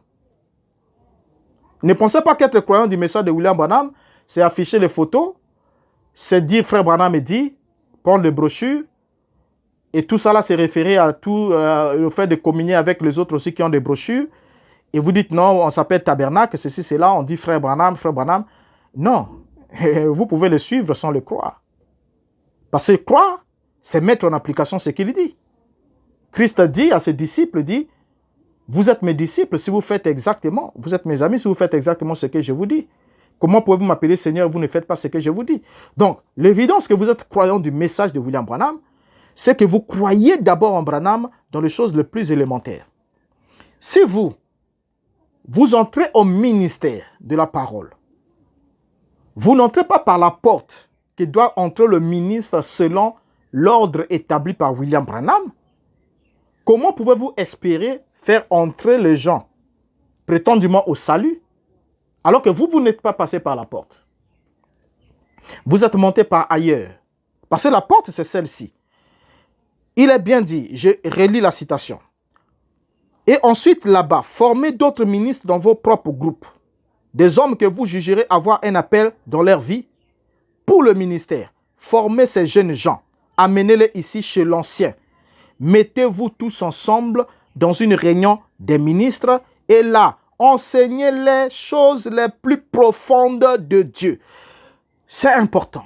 Ne pensez pas qu'être croyant du message de William Branham, c'est afficher les photos, c'est dire frère Branham est dit, prendre les brochures, et tout ça là, c'est référé à tout le fait de communier avec les autres aussi qui ont des brochures. Et vous dites non, on s'appelle tabernacle, ceci, cela, on dit frère Branham, frère Branham. Non, vous pouvez le suivre sans le croire. Parce que croire, c'est mettre en application ce qu'il dit. Christ dit à ses disciples, dit, vous êtes mes disciples si vous faites exactement, vous êtes mes amis si vous faites exactement ce que je vous dis. Comment pouvez-vous m'appeler Seigneur, vous ne faites pas ce que je vous dis? Donc, l'évidence que vous êtes croyant du message de William Branham, c'est que vous croyez d'abord en Branham dans les choses les plus élémentaires. Si vous entrez au ministère de la parole, vous n'entrez pas par la porte qui doit entrer le ministre selon l'ordre établi par William Branham. Comment pouvez-vous espérer faire entrer les gens prétendument au salut alors que vous n'êtes pas passé par la porte? Vous êtes monté par ailleurs. Parce que la porte, c'est celle-ci. Il est bien dit, je relis la citation. Et ensuite, là-bas, formez d'autres ministres dans vos propres groupes. Des hommes que vous jugerez avoir un appel dans leur vie pour le ministère. Formez ces jeunes gens. Amenez-les ici chez l'ancien. Mettez-vous tous ensemble dans une réunion des ministres et là, enseignez les choses les plus profondes de Dieu. C'est important.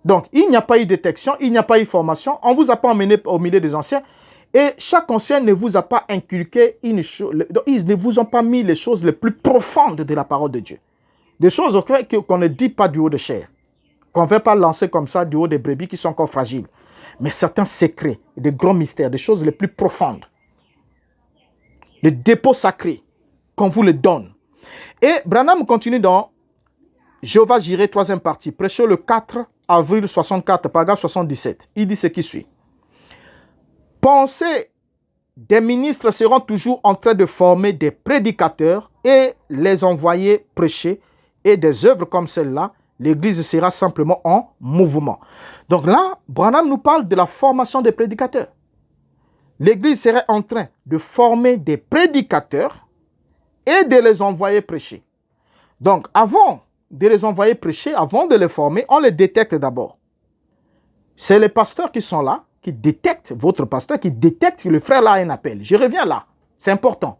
Donc, il n'y a pas eu détection, il n'y a pas eu formation. On ne vous a pas emmené au milieu des anciens. Et chaque ancien ne vous a pas inculqué une chose. Ils ne vous ont pas mis les choses les plus profondes de la parole de Dieu. Des choses qu'on ne dit pas du haut de chair. Qu'on ne va pas lancer comme ça du haut des brebis qui sont encore fragiles. Mais certains secrets, des grands mystères, des choses les plus profondes. Les dépôts sacrés qu'on vous les donne. Et Branham continue dans Jéhovah Jireh, troisième partie, prêché le 4 avril 64, paragraphe 77. Il dit ce qui suit. Pensez, des ministres seront toujours en train de former des prédicateurs et les envoyer prêcher, et des œuvres comme celle-là, l'Église sera simplement en mouvement. Donc là, Branham nous parle de la formation des prédicateurs. L'Église serait en train de former des prédicateurs et de les envoyer prêcher. Donc, avant de les envoyer prêcher, avant de les former, on les détecte d'abord. C'est les pasteurs qui sont là, qui détectent, votre pasteur, qui détecte que le frère là a un appel. Je reviens là, c'est important.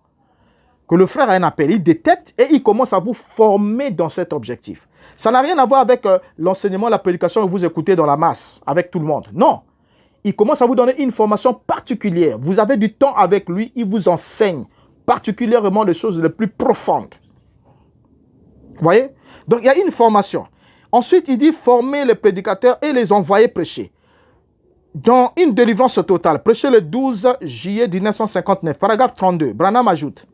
Que le frère a un appel, il détecte et il commence à vous former dans cet objectif. Ça n'a rien à voir avec l'enseignement, la prédication que vous écoutez dans la masse, avec tout le monde. Non. Il commence à vous donner une formation particulière. Vous avez du temps avec lui, il vous enseigne particulièrement les choses les plus profondes. Vous voyez? Donc, il y a une formation. Ensuite, il dit former les prédicateurs et les envoyer prêcher. Dans une délivrance totale, prêché le 12 juillet 1959, paragraphe 32, Branham ajoute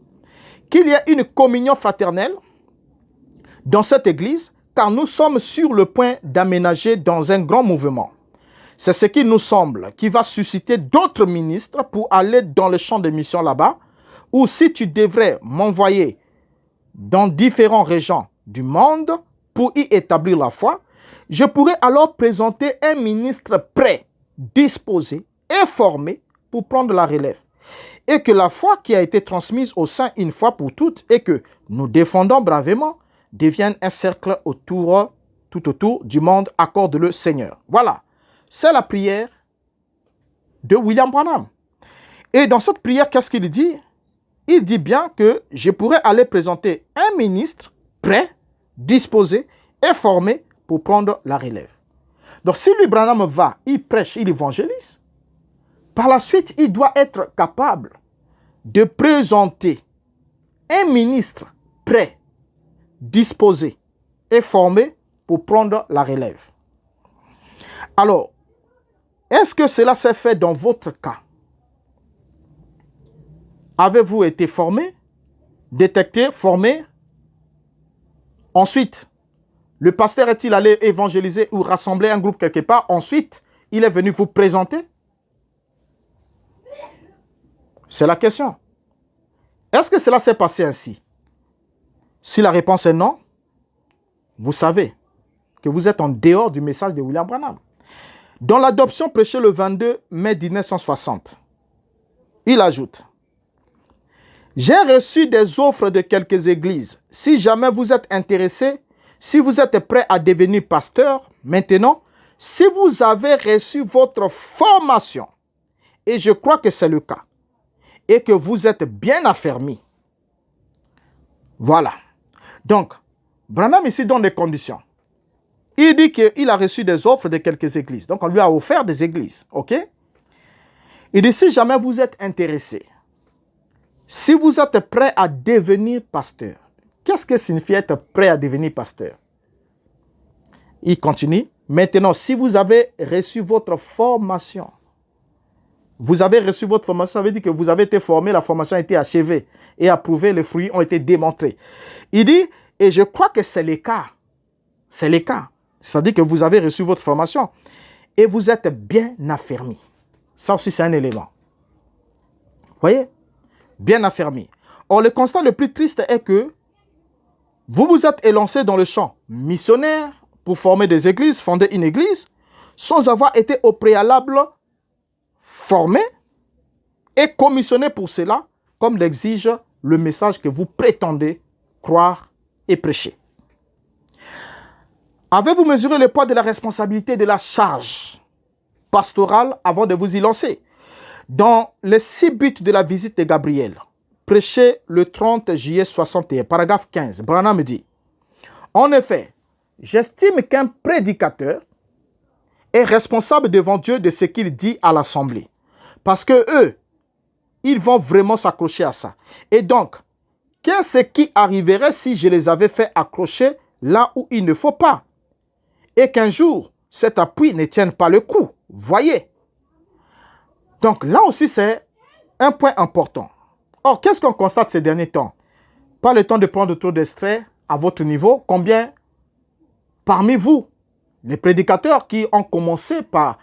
qu'il y a une communion fraternelle dans cette église, car nous sommes sur le point d'aménager dans un grand mouvement. C'est ce qui nous semble qui va susciter d'autres ministres pour aller dans le champ de mission là-bas, ou si tu devrais m'envoyer dans différentes régions du monde pour y établir la foi, je pourrais alors présenter un ministre prêt, disposé et formé pour prendre la relève. et que la foi qui a été transmise aux saints une fois pour toutes et que nous défendons bravement devienne un cercle tout autour du monde, accorde le Seigneur. Voilà, c'est la prière de William Branham. Et dans cette prière, qu'est-ce qu'il dit? Il dit bien que je pourrais aller présenter un ministre prêt, disposé et formé pour prendre la relève. Donc si lui, Branham, va, il prêche, il évangélise, par la suite, il doit être capable de présenter un ministre prêt, disposé et formé pour prendre la relève. Alors, est-ce que cela s'est fait dans votre cas? Avez-vous été formé, détecté, formé? Ensuite, le pasteur est-il allé évangéliser ou rassembler un groupe quelque part? Ensuite, il est venu vous présenter? C'est la question. Est-ce que cela s'est passé ainsi? Si la réponse est non, vous savez que vous êtes en dehors du message de William Branham. Dans l'adoption prêchée le 22 mai 1960, il ajoute: j'ai reçu des offres de quelques églises. Si jamais vous êtes intéressé, si vous êtes prêt à devenir pasteur, maintenant, si vous avez reçu votre formation, et je crois que c'est le cas, et que vous êtes bien affermi. Voilà. Donc, Branham ici donne des conditions. Il dit qu'il a reçu des offres de quelques églises. Donc, on lui a offert des églises. OK? Il dit, si jamais vous êtes intéressé, si vous êtes prêt à devenir pasteur, qu'est-ce que signifie être prêt à devenir pasteur? Il continue. Maintenant, si vous avez reçu votre formation, vous avez reçu votre formation, ça veut dire que vous avez été formé, la formation a été achevée et approuvée, les fruits ont été démontrés. Il dit, et je crois que c'est le cas. C'est le cas. C'est-à-dire que vous avez reçu votre formation et vous êtes bien affermi. Ça aussi, c'est un élément. Vous voyez? Bien affermi. Or, le constat le plus triste est que vous vous êtes élancé dans le champ missionnaire pour former des églises, fonder une église, sans avoir été au préalable formé et commissionné pour cela, comme l'exige le message que vous prétendez croire et prêcher. Avez-vous mesuré le poids de la responsabilité de la charge pastorale avant de vous y lancer? Dans les 6 buts de la visite de Gabriel, prêché le 30 juillet 61, paragraphe 15, Branham dit: en effet, j'estime qu'un prédicateur est responsable devant Dieu de ce qu'il dit à l'assemblée. Parce que eux, ils vont vraiment s'accrocher à ça. Et donc, qu'est-ce qui arriverait si je les avais fait accrocher là où il ne faut pas? Et qu'un jour, cet appui ne tienne pas le coup. Voyez. Donc là aussi, c'est un point important. Or, qu'est-ce qu'on constate ces derniers temps? Pas le temps de prendre trop d'extraits à votre niveau. Combien parmi vous, les prédicateurs qui ont commencé par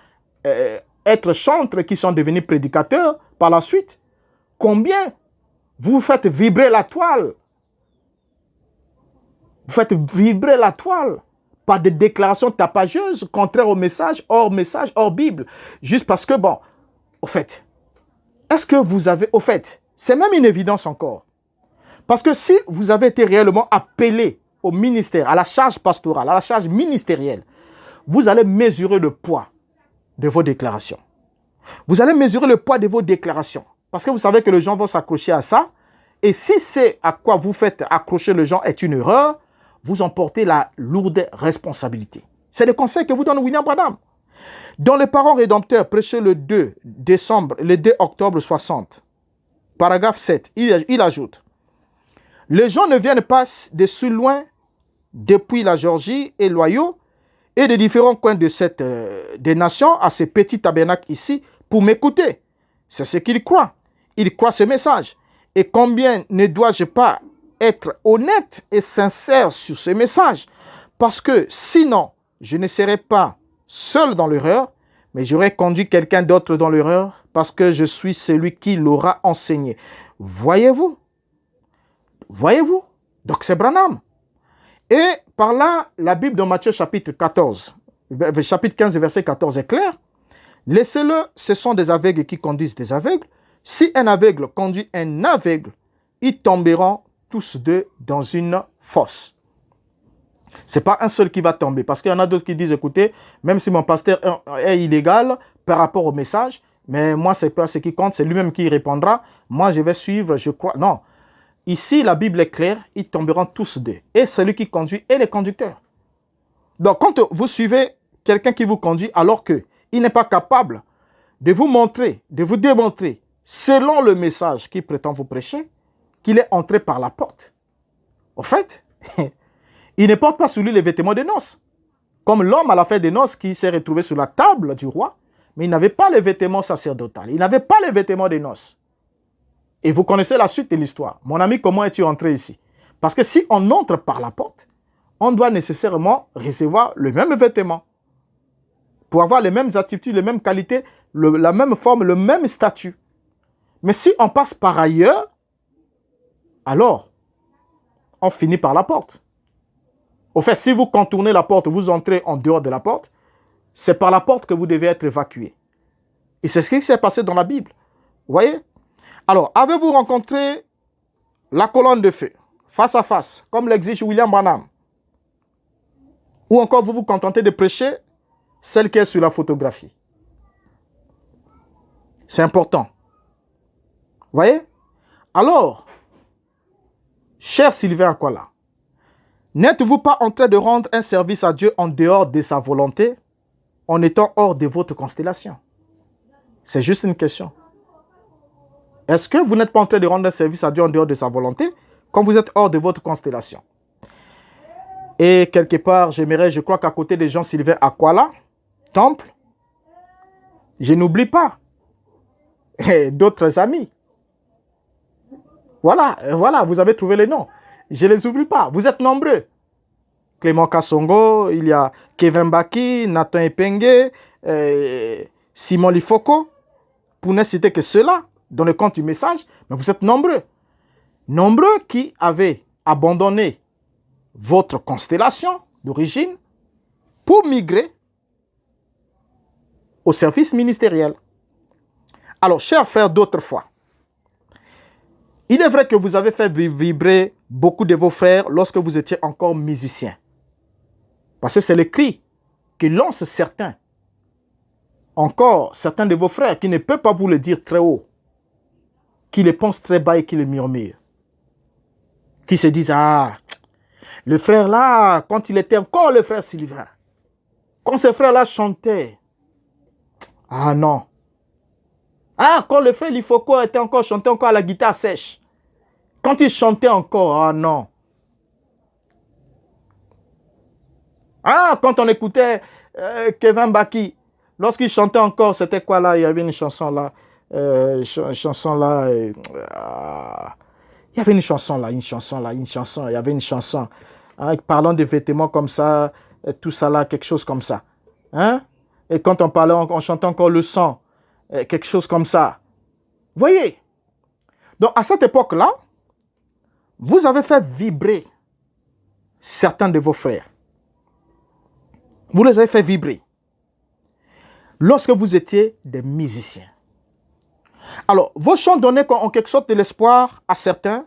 être chantres, qui sont devenus prédicateurs par la suite, combien vous faites vibrer la toile? Vous faites vibrer la toile par des déclarations tapageuses, contraires au message, hors Bible. Juste parce que, bon, au fait, est-ce que vous avez, au fait, c'est même une évidence encore. Parce que si vous avez été réellement appelé au ministère, à la charge pastorale, à la charge ministérielle, vous allez mesurer le poids de vos déclarations. Vous allez mesurer le poids de vos déclarations. Parce que vous savez que les gens vont s'accrocher à ça. Et si c'est à quoi vous faites accrocher les gens est une erreur, vous en portez la lourde responsabilité. C'est le conseil que vous donne William Branham. Dans les Parents rédempteurs, prêché le 2 octobre 60, paragraphe 7, il ajoute: les gens ne viennent pas de si loin depuis la Géorgie et l'Ohio et des différents coins de des nations à ce petit tabernacle ici pour m'écouter. C'est ce qu'ils croient. Ils croient ce message. Et combien ne dois-je pas être honnête et sincère sur ce message? Parce que sinon, je ne serai pas seul dans l'erreur, mais j'aurais conduit quelqu'un d'autre dans l'erreur parce que je suis celui qui l'aura enseigné. Voyez-vous? Voyez-vous? Donc c'est Branham. Et par là, la Bible dans Matthieu chapitre 14, chapitre 15, verset 14 est claire. Laissez-le, ce sont des aveugles qui conduisent des aveugles. Si un aveugle conduit un aveugle, ils tomberont tous deux dans une fosse. Ce n'est pas un seul qui va tomber. Parce qu'il y en a d'autres qui disent, écoutez, même si mon pasteur est illégal par rapport au message, mais moi, ce n'est pas ce qui compte, c'est lui-même qui répondra. Moi, je vais suivre, je crois. Non. Ici, la Bible est claire, ils tomberont tous deux. Et celui qui conduit et les conducteurs. Donc, quand vous suivez quelqu'un qui vous conduit alors qu'il n'est pas capable de vous montrer, de vous démontrer, selon le message qu'il prétend vous prêcher, qu'il est entré par la porte. Au fait, il ne porte pas sur lui les vêtements de noces. Comme l'homme à la fête des noces qui s'est retrouvé sur la table du roi, mais il n'avait pas les vêtements sacerdotaux. Il n'avait pas les vêtements des noces. Et vous connaissez la suite de l'histoire. Mon ami, comment es-tu entré ici? Parce que si on entre par la porte, on doit nécessairement recevoir le même vêtement. Pour avoir les mêmes attitudes, les mêmes qualités, la même forme, le même statut. Mais si on passe par ailleurs, alors, on finit par la porte. Au fait, si vous contournez la porte, vous entrez en dehors de la porte, c'est par la porte que vous devez être évacué. Et c'est ce qui s'est passé dans la Bible. Vous voyez? Alors, avez-vous rencontré la colonne de feu, face à face, comme l'exige William Branham? Ou encore vous vous contentez de prêcher celle qui est sur la photographie? C'est important. Vous voyez? Alors, cher Sylvain Akwala, n'êtes-vous pas en train de rendre un service à Dieu en dehors de sa volonté, en étant hors de votre constellation? C'est juste une question. Est-ce que vous n'êtes pas en train de rendre un service à Dieu en dehors de sa volonté, quand vous êtes hors de votre constellation? Et quelque part, je crois qu'à côté des gens Sylvain Akwala, Temple, je n'oublie pas d'autres amis. Voilà, vous avez trouvé les noms. Je ne les oublie pas, vous êtes nombreux. Clément Kassongo, il y a Kevin Baki, Nathan Epengue, Simon Lifoko, pour ne citer que ceux-là, dans le compte du message, mais vous êtes nombreux. Nombreux qui avaient abandonné votre constellation d'origine pour migrer au service ministériel. Alors, chers frères d'autrefois, il est vrai que vous avez fait vibrer beaucoup de vos frères lorsque vous étiez encore musiciens. Parce que c'est le cri qui lance certains. Encore certains de vos frères qui ne peuvent pas vous le dire très haut, qui le pensent très bas et qui le murmurent. Qui se disent, ah, le frère là, quand il était encore le frère Sylvain, quand ce frère là chantait, ah non. Ah, quand le frère Lifoko était encore chanté encore à la guitare sèche. Quand il chantait encore, ah non. Ah, quand on écoutait Kevin Baki, lorsqu'il chantait encore, c'était quoi là? Il y avait une chanson là. Il y avait une chanson. Hein, parlant de vêtements comme ça, tout ça là, quelque chose comme ça. Hein? Et quand on parlait, on chantait encore le sang, quelque chose comme ça. Voyez? Donc, à cette époque-là, vous avez fait vibrer certains de vos frères. Vous les avez fait vibrer. Lorsque vous étiez des musiciens. Alors, vos chants donnaient en quelque sorte de l'espoir à certains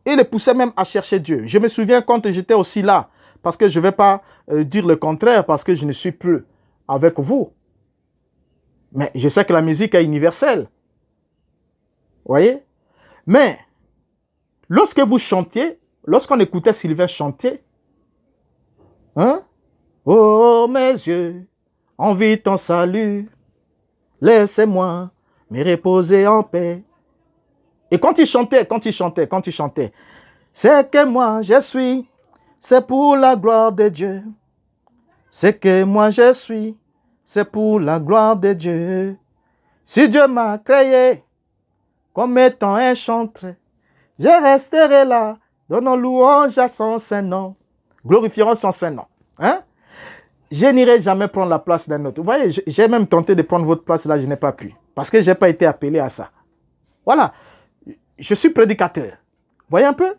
et les poussaient même à chercher Dieu. Je me souviens quand j'étais aussi là, parce que je ne vais pas dire le contraire, parce que je ne suis plus avec vous. Mais je sais que la musique est universelle. Vous voyez? Mais, lorsque vous chantiez, lorsqu'on écoutait Sylvain chanter, hein? Oh mes yeux, envie ton salut, laissez-moi me reposer en paix. Et quand il chantait, c'est que moi je suis, c'est pour la gloire de Dieu. C'est que moi je suis, c'est pour la gloire de Dieu. Si Dieu m'a créé comme étant un chanteur, je resterai là, donnant louange à son saint nom. Glorifions son saint nom. Hein? Je n'irai jamais prendre la place d'un autre. Vous voyez, j'ai même tenté de prendre votre place là, je n'ai pas pu. Parce que je n'ai pas été appelé à ça. Voilà. Je suis prédicateur. Vous voyez un peu?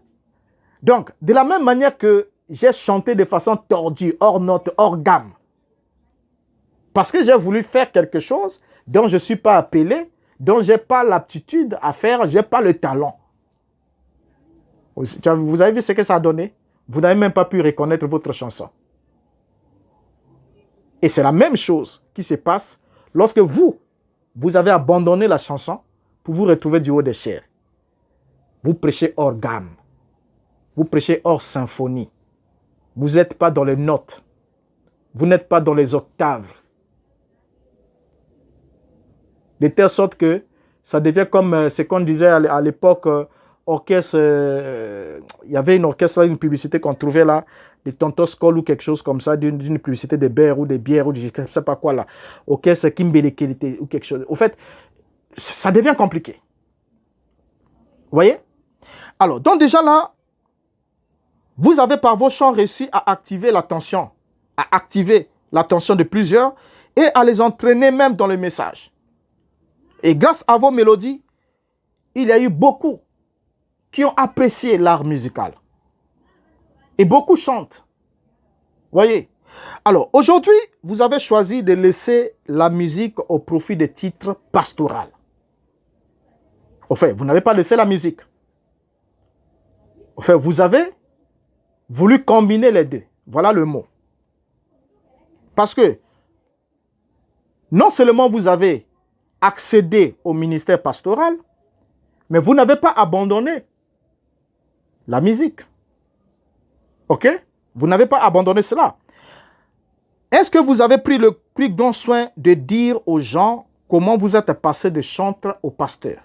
Donc, de la même manière que j'ai chanté de façon tordue, hors note, hors gamme. Parce que j'ai voulu faire quelque chose dont je ne suis pas appelé. dont je n'ai pas l'aptitude à faire, je n'ai pas le talent. Vous avez vu ce que ça a donné? Vous n'avez même pas pu reconnaître votre chanson. Et c'est la même chose qui se passe lorsque vous avez abandonné la chanson pour vous retrouver du haut des chairs. Vous prêchez hors gamme. Vous prêchez hors symphonie. Vous n'êtes pas dans les notes. Vous n'êtes pas dans les octaves. De telle sorte que ça devient comme ce qu'on disait à l'époque, orchestre, il y avait une orchestre, une publicité qu'on trouvait là, des Tonton Skoll ou quelque chose comme ça, d'une publicité de beurre ou de bière ou de je ne sais pas quoi là, orchestre Kimbele Qualité ou quelque chose. Au fait, ça devient compliqué. Vous voyez? Alors, donc déjà là, vous avez par vos chants réussi à activer l'attention, de plusieurs et à les entraîner même dans le message. Et grâce à vos mélodies, il y a eu beaucoup qui ont apprécié l'art musical. Et beaucoup chantent. Voyez? Alors, aujourd'hui, vous avez choisi de laisser la musique au profit des titres pastoraux. Au fait, vous n'avez pas laissé la musique. Au fait, vous avez voulu combiner les deux. Voilà le mot. Parce que, non seulement vous avez accédé au ministère pastoral, mais vous n'avez pas abandonné la musique. OK? Vous n'avez pas abandonné cela. Est-ce que vous avez pris le plus grand soin de dire aux gens comment vous êtes passé de chantre au pasteur?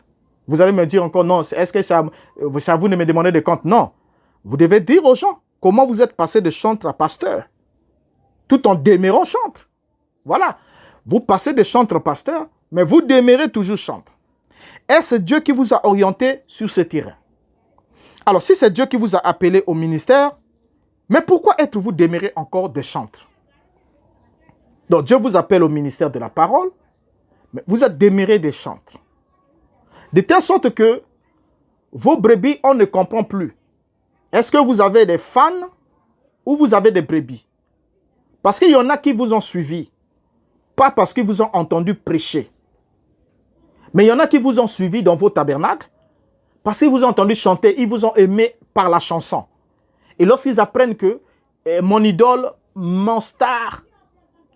Vous allez me dire encore non, est-ce que ça vous ne me demandez de compte? Non. Vous devez dire aux gens comment vous êtes passé de chantre à pasteur, tout en demeurant chantre. Voilà. Vous passez de chantre à pasteur, mais vous demeurez toujours chantre. Est-ce Dieu qui vous a orienté sur ce terrain? Alors, si c'est Dieu qui vous a appelé au ministère, mais pourquoi êtes-vous demeuré encore des chantres? Donc, Dieu vous appelle au ministère de la parole, mais vous êtes demeuré des chantres. De telle sorte que vos brebis, on ne comprend plus. Est-ce que vous avez des fans ou vous avez des brebis? Parce qu'il y en a qui vous ont suivi, pas parce qu'ils vous ont entendu prêcher. Mais il y en a qui vous ont suivi dans vos tabernacles, parce qu'ils vous ont entendu chanter, ils vous ont aimé par la chanson. Et lorsqu'ils apprennent que mon idole, mon star,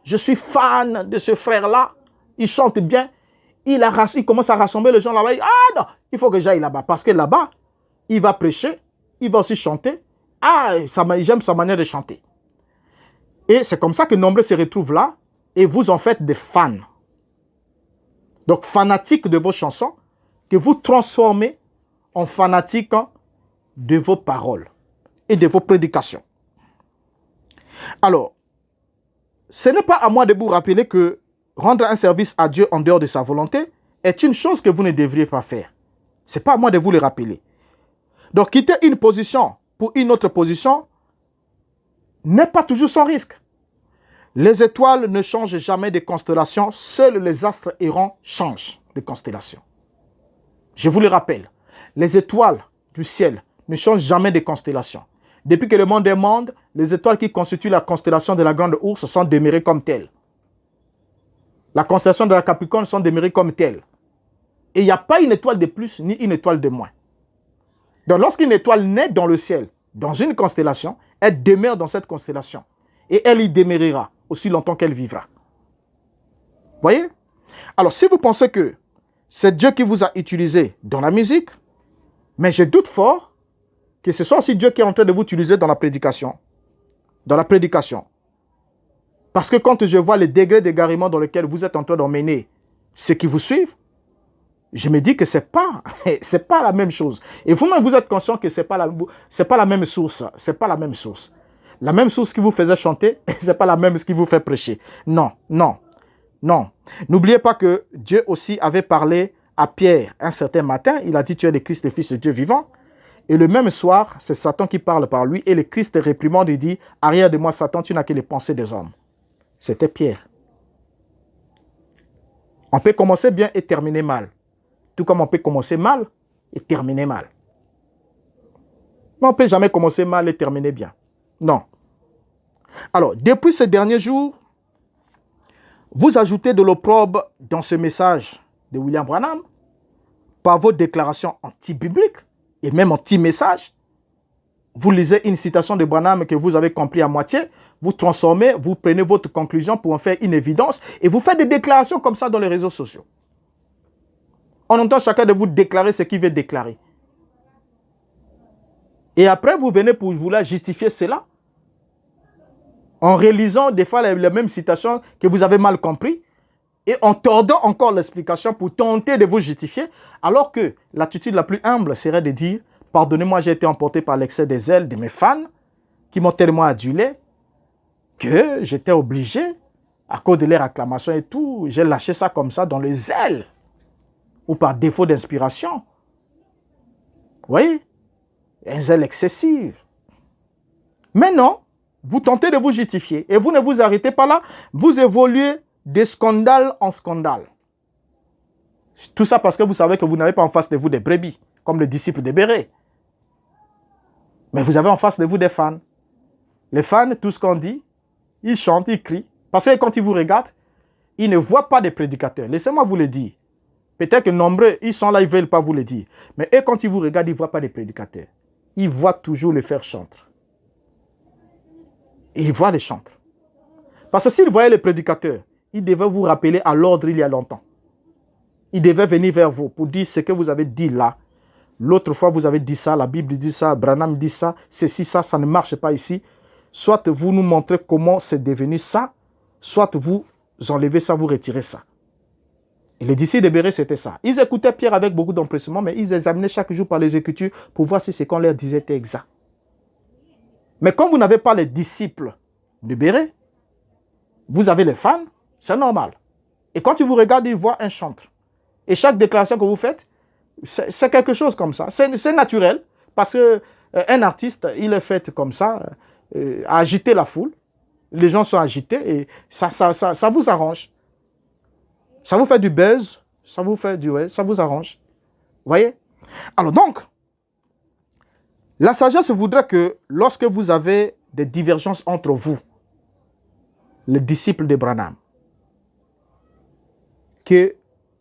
je suis fan de ce frère-là, il chante bien, il commence à rassembler les gens là-bas. Ah non, il faut que j'aille là-bas. Parce que là-bas, il va prêcher, il va aussi chanter. Ah, j'aime sa manière de chanter. Et c'est comme ça que nombreux se retrouvent là et vous en faites des fans. Donc, fanatiques de vos chansons, que vous transformez en fanatiques de vos paroles et de vos prédications. Alors, ce n'est pas à moi de vous rappeler que rendre un service à Dieu en dehors de sa volonté est une chose que vous ne devriez pas faire. Ce n'est pas à moi de vous le rappeler. Donc, quitter une position pour une autre position n'est pas toujours sans risque. Les étoiles ne changent jamais de constellation, seuls les astres errants changent de constellation. Je vous le rappelle, les étoiles du ciel ne changent jamais de constellation. Depuis que le monde est monde, les étoiles qui constituent la constellation de la Grande Ourse sont demeurées comme telles. La constellation de la Capricorne sont demeurées comme telles. Et il n'y a pas une étoile de plus ni une étoile de moins. Donc lorsqu'une étoile naît dans le ciel, dans une constellation, elle demeure dans cette constellation. Et elle y demeurera aussi longtemps qu'elle vivra. Voyez? Alors si vous pensez que c'est Dieu qui vous a utilisé dans la musique, mais je doute fort que ce soit aussi Dieu qui est en train de vous utiliser dans la prédication. Dans la prédication. Parce que quand je vois les degrés d'égarement dans lesquels vous êtes en train d'emmener ceux qui vous suivent, je me dis que ce n'est pas la même chose. Et vous-même, vous êtes conscient que ce n'est pas la même source. C'est pas la même source. La même source qui vous faisait chanter, ce n'est pas la même qui vous fait prêcher. Non, non, non. N'oubliez pas que Dieu aussi avait parlé à Pierre un certain matin. Il a dit, tu es le Christ, le Fils de Dieu vivant. Et le même soir, c'est Satan qui parle par lui. Et le Christ réprimande et dit, arrière de moi, Satan, tu n'as que les pensées des hommes. C'était Pierre. On peut commencer bien et terminer mal. Tout comme on peut commencer mal et terminer mal. Mais on ne peut jamais commencer mal et terminer bien. Non. Alors, depuis ces derniers jours, vous ajoutez de l'opprobre dans ce message de William Branham, par vos déclarations anti-bibliques et même anti-messages. Vous lisez une citation de Branham que vous avez compris à moitié, vous transformez, vous prenez votre conclusion pour en faire une évidence et vous faites des déclarations comme ça dans les réseaux sociaux. On entend chacun de vous déclarer ce qu'il veut déclarer. Et après, vous venez pour vouloir justifier cela en réalisant des fois les mêmes citations que vous avez mal compris et en tordant encore l'explication pour tenter de vous justifier, alors que l'attitude la plus humble serait de dire « Pardonnez-moi, j'ai été emporté par l'excès des zèles de mes fans qui m'ont tellement adulé que j'étais obligé, à cause de leurs acclamations et tout, j'ai lâché ça comme ça dans le zèle ou par défaut d'inspiration. » Vous voyez? Un zèle excessif. Mais non, vous tentez de vous justifier et vous ne vous arrêtez pas là, vous évoluez de scandale en scandale. Tout ça parce que vous savez que vous n'avez pas en face de vous des brebis, comme le disciple de Béré. Mais vous avez en face de vous des fans. Les fans, tout ce qu'on dit, ils chantent, ils crient. Parce que quand ils vous regardent, ils ne voient pas des prédicateurs. Laissez-moi vous le dire. Peut-être que nombreux, ils sont là, ils ne veulent pas vous le dire. Mais eux, quand ils vous regardent, ils ne voient pas des prédicateurs. Ils voient toujours les faire chantre. Ils voient les chantres. Parce que s'ils voyaient les prédicateurs, ils devaient vous rappeler à l'ordre il y a longtemps. Ils devaient venir vers vous pour dire ce que vous avez dit là. L'autre fois, vous avez dit ça, la Bible dit ça, Branham dit ça, ceci, ça ne marche pas ici. Soit vous nous montrez comment c'est devenu ça, soit vous enlevez ça, vous retirez ça. Et les disciples de Béré, c'était ça. Ils écoutaient Pierre avec beaucoup d'empressement, mais ils examinaient chaque jour par les Écritures pour voir si ce qu'on leur disait était exact. Mais quand vous n'avez pas les disciples de Béré, vous avez les fans, c'est normal. Et quand ils vous regardent, ils voient un chantre. Et chaque déclaration que vous faites, c'est quelque chose comme ça. C'est naturel, parce qu'un artiste, il est fait comme ça, à agiter la foule. Les gens sont agités et ça vous arrange. Ça vous fait du buzz, ça vous arrange. Vous voyez? Alors donc, la sagesse voudrait que lorsque vous avez des divergences entre vous, les disciples de Branham, que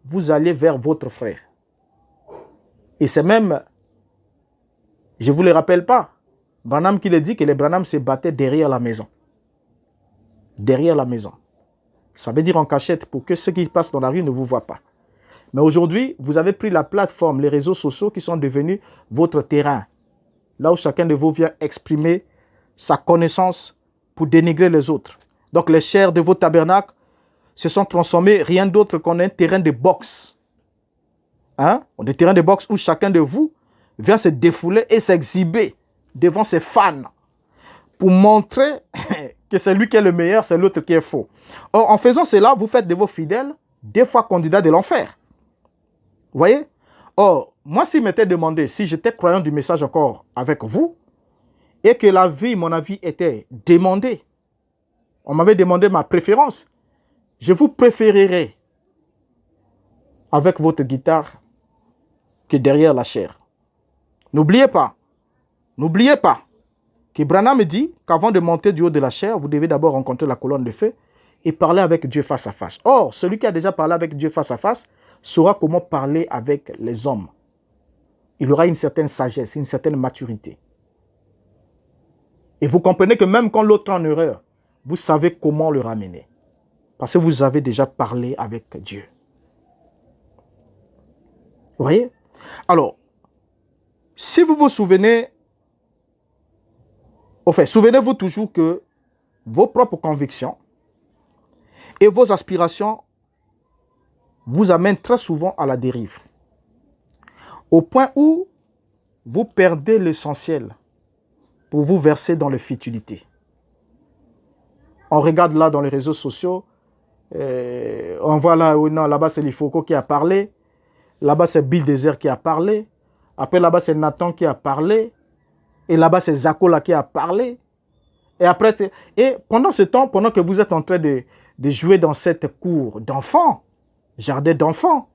vous allez vers votre frère. Et c'est même, je ne vous le rappelle pas, Branham qui le dit que les Branham se battaient derrière la maison. Derrière la maison. Ça veut dire en cachette pour que ceux qui passent dans la rue ne vous voient pas. Mais aujourd'hui, vous avez pris la plateforme, les réseaux sociaux qui sont devenus votre terrain. Là où chacun de vous vient exprimer sa connaissance pour dénigrer les autres. Donc les chairs de vos tabernacles se sont transformés rien d'autre qu'en un terrain de boxe. Hein? Des terrains de boxe où chacun de vous vient se défouler et s'exhiber devant ses fans pour montrer que c'est lui qui est le meilleur, c'est l'autre qui est faux. Or, en faisant cela, vous faites de vos fidèles des fois candidats de l'enfer. Vous voyez? Or, moi, s'il m'était demandé, si j'étais croyant du message encore avec vous, et que mon avis était demandé, on m'avait demandé ma préférence, je vous préférerais avec votre guitare que derrière la chair. N'oubliez pas que Branham dit qu'avant de monter du haut de la chair, vous devez d'abord rencontrer la colonne de feu et parler avec Dieu face à face. Or, celui qui a déjà parlé avec Dieu face à face saura comment parler avec les hommes. Il aura une certaine sagesse, une certaine maturité. Et vous comprenez que même quand l'autre est en erreur, vous savez comment le ramener. Parce que vous avez déjà parlé avec Dieu. Vous voyez? Alors, si vous vous souvenez, souvenez-vous toujours que vos propres convictions et vos aspirations vous amènent très souvent à la dérive. Au point où vous perdez l'essentiel pour vous verser dans les futilités. On regarde là dans les réseaux sociaux, on voit là, là-bas c'est Lifoko qui a parlé, là-bas c'est Bill Desert qui a parlé, après là-bas c'est Nathan qui a parlé, et là-bas c'est Zakola qui a parlé. Et après, pendant ce temps, pendant que vous êtes en train de jouer dans cette cour d'enfants, jardin d'enfants,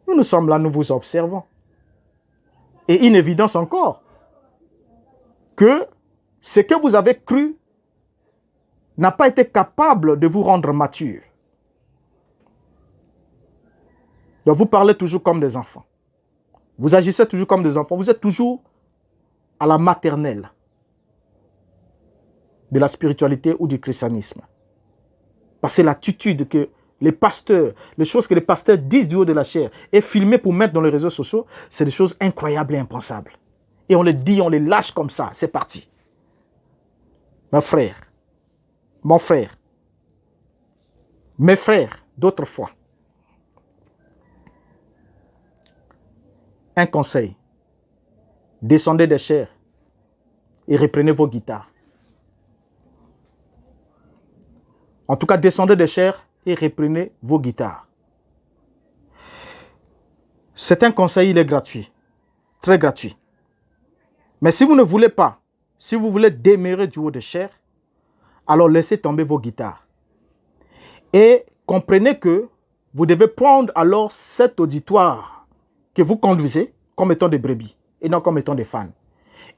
nous sommes là, nous vous observons. Et une évidence encore, que ce que vous avez cru n'a pas été capable de vous rendre mature. Donc vous parlez toujours comme des enfants. Vous agissez toujours comme des enfants. Vous êtes toujours à la maternelle de la spiritualité ou du christianisme. Parce que l'attitude que les pasteurs, les choses que les pasteurs disent du haut de la chair et filmées pour mettre dans les réseaux sociaux, c'est des choses incroyables et impensables. Et on les dit, on les lâche comme ça, c'est parti. Mon frère, mes frères d'autrefois, un conseil, descendez des chairs et reprenez vos guitares. En tout cas, descendez des chairs et reprenez vos guitares. C'est un conseil, il est gratuit, très gratuit. Mais si vous ne voulez pas, si vous voulez demeurer du haut des chairs, alors laissez tomber vos guitares. Et comprenez que vous devez prendre alors cet auditoire que vous conduisez comme étant des brebis et non comme étant des fans.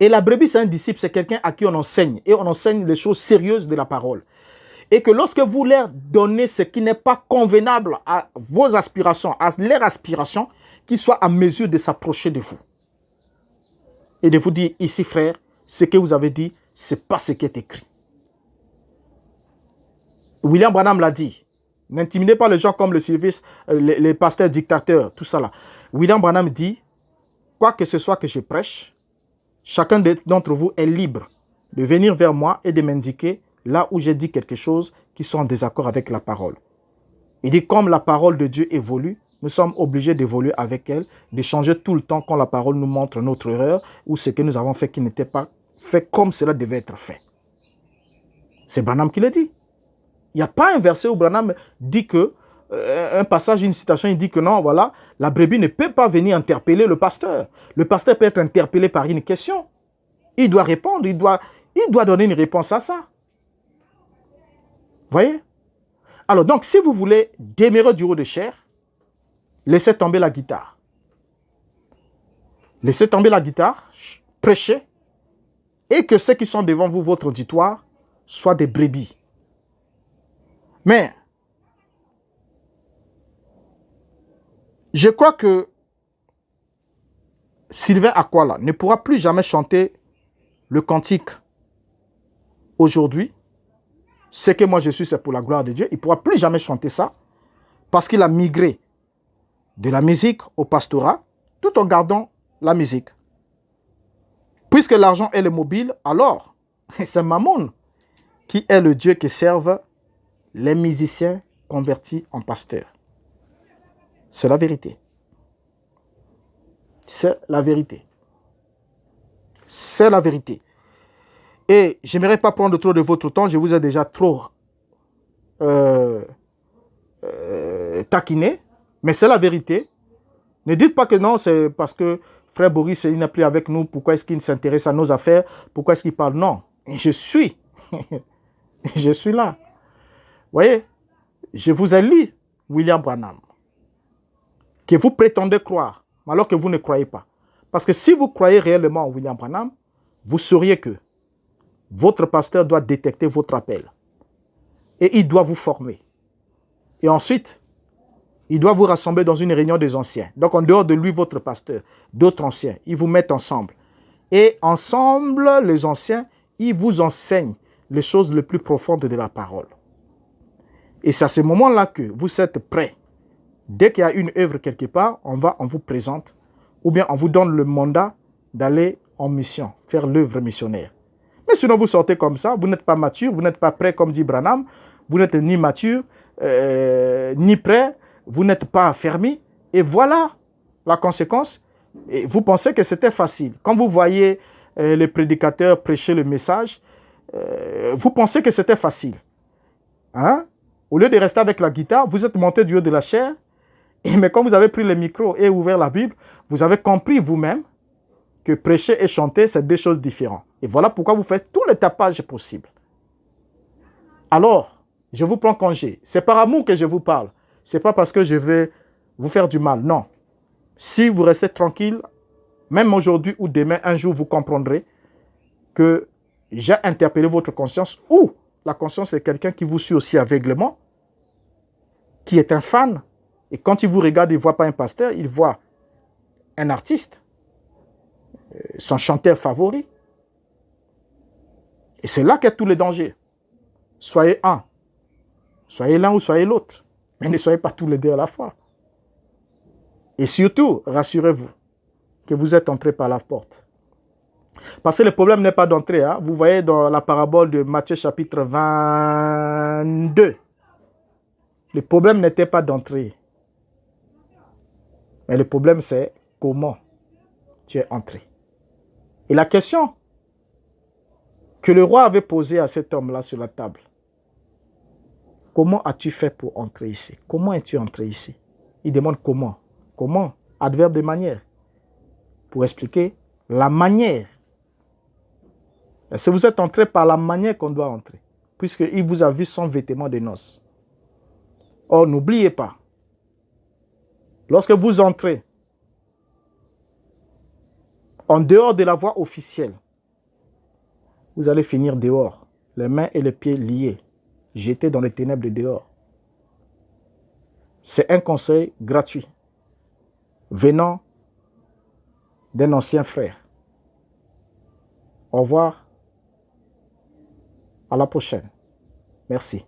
Et la brebis, c'est un disciple, c'est quelqu'un à qui on enseigne. Et on enseigne les choses sérieuses de la parole. Et que lorsque vous leur donnez ce qui n'est pas convenable à vos aspirations, à leur aspiration, qu'ils soient à mesure de s'approcher de vous. Et de vous dire, ici frère, ce que vous avez dit, ce n'est pas ce qui est écrit. William Branham l'a dit. N'intimidez pas les gens comme le service, les pasteurs dictateurs, tout ça là. William Branham dit, quoi que ce soit que je prêche, chacun d'entre vous est libre de venir vers moi et de m'indiquer là où j'ai dit quelque chose qui soit en désaccord avec la parole. Il dit, comme la parole de Dieu évolue, nous sommes obligés d'évoluer avec elle, de changer tout le temps quand la parole nous montre notre erreur ou ce que nous avons fait qui n'était pas fait comme cela devait être fait. C'est Branham qui le dit. Il n'y a pas un verset où Branham dit que, un passage, une citation, il dit que non, voilà, la brebis ne peut pas venir interpeller le pasteur. Le pasteur peut être interpellé par une question. Il doit répondre, il doit donner une réponse à ça. Voyez? Alors, donc, si vous voulez demeurer du haut de chair, laissez tomber la guitare. Laissez tomber la guitare, prêchez, et que ceux qui sont devant vous, votre auditoire, soient des brebis. Mais, je crois que Sylvain Akwala ne pourra plus jamais chanter le cantique aujourd'hui. Ce que moi je suis, c'est pour la gloire de Dieu. Il ne pourra plus jamais chanter ça parce qu'il a migré de la musique au pastorat tout en gardant la musique. Puisque l'argent est le mobile, alors c'est Mammon qui est le Dieu qui servent les musiciens convertis en pasteurs. C'est la vérité. C'est la vérité. C'est la vérité. Et je n'aimerais pas prendre trop de votre temps, je vous ai déjà trop taquiné, mais c'est la vérité. Ne dites pas que non, c'est parce que frère Boris il n'est plus avec nous, pourquoi est-ce qu'il s'intéresse à nos affaires, pourquoi est-ce qu'il parle? Non, je suis. Je suis là. Vous voyez, je vous ai lu William Branham, que vous prétendez croire, alors que vous ne croyez pas. Parce que si vous croyez réellement en William Branham, vous sauriez que votre pasteur doit détecter votre appel. Et il doit vous former. Et ensuite, il doit vous rassembler dans une réunion des anciens. Donc, en dehors de lui, votre pasteur, d'autres anciens, ils vous mettent ensemble. Et ensemble, les anciens, ils vous enseignent les choses les plus profondes de la parole. Et c'est à ce moment-là que vous êtes prêts. Dès qu'il y a une œuvre quelque part, on vous présente, ou bien on vous donne le mandat d'aller en mission, faire l'œuvre missionnaire. Mais sinon, vous sortez comme ça, vous n'êtes pas mature, vous n'êtes pas prêt, comme dit Branham, vous n'êtes ni mature, ni prêt, vous n'êtes pas affermi, et voilà la conséquence. Et vous pensez que c'était facile. Quand vous voyez les prédicateurs prêcher le message, vous pensez que c'était facile. Hein? Au lieu de rester avec la guitare, vous êtes monté du haut de la chair, mais quand vous avez pris le micro et ouvert la Bible, vous avez compris vous-même que prêcher et chanter, c'est deux choses différentes. Et voilà pourquoi vous faites tous les tapages possibles. Alors, je vous prends congé. C'est par amour que je vous parle. Ce n'est pas parce que je veux vous faire du mal. Non. Si vous restez tranquille, même aujourd'hui ou demain, un jour, vous comprendrez que j'ai interpellé votre conscience ou la conscience est quelqu'un qui vous suit aussi aveuglément, qui est un fan Et quand il vous regarde, il ne voit pas un pasteur, il voit un artiste, son chanteur favori. Et c'est là qu'est tout le danger. Soyez un. Soyez l'un ou soyez l'autre. Mais ne soyez pas tous les deux à la fois. Et surtout, rassurez-vous que vous êtes entré par la porte. Parce que le problème n'est pas d'entrer. Hein. Vous voyez dans la parabole de Matthieu chapitre 22. Le problème n'était pas d'entrer. Mais le problème c'est comment tu es entré. Et la question que le roi avait posée à cet homme-là sur la table. Comment as-tu fait pour entrer ici? Comment es-tu entré ici? Il demande comment. Comment? Adverbe de manière. Pour expliquer la manière. Et si vous êtes entré par la manière qu'on doit entrer, puisqu'il vous a vu sans vêtement de noces. Or, n'oubliez pas, lorsque vous entrez en dehors de la voie officielle, vous allez finir dehors, les mains et les pieds liés, jetés dans les ténèbres de dehors. C'est un conseil gratuit, venant d'un ancien frère. Au revoir, à la prochaine. Merci.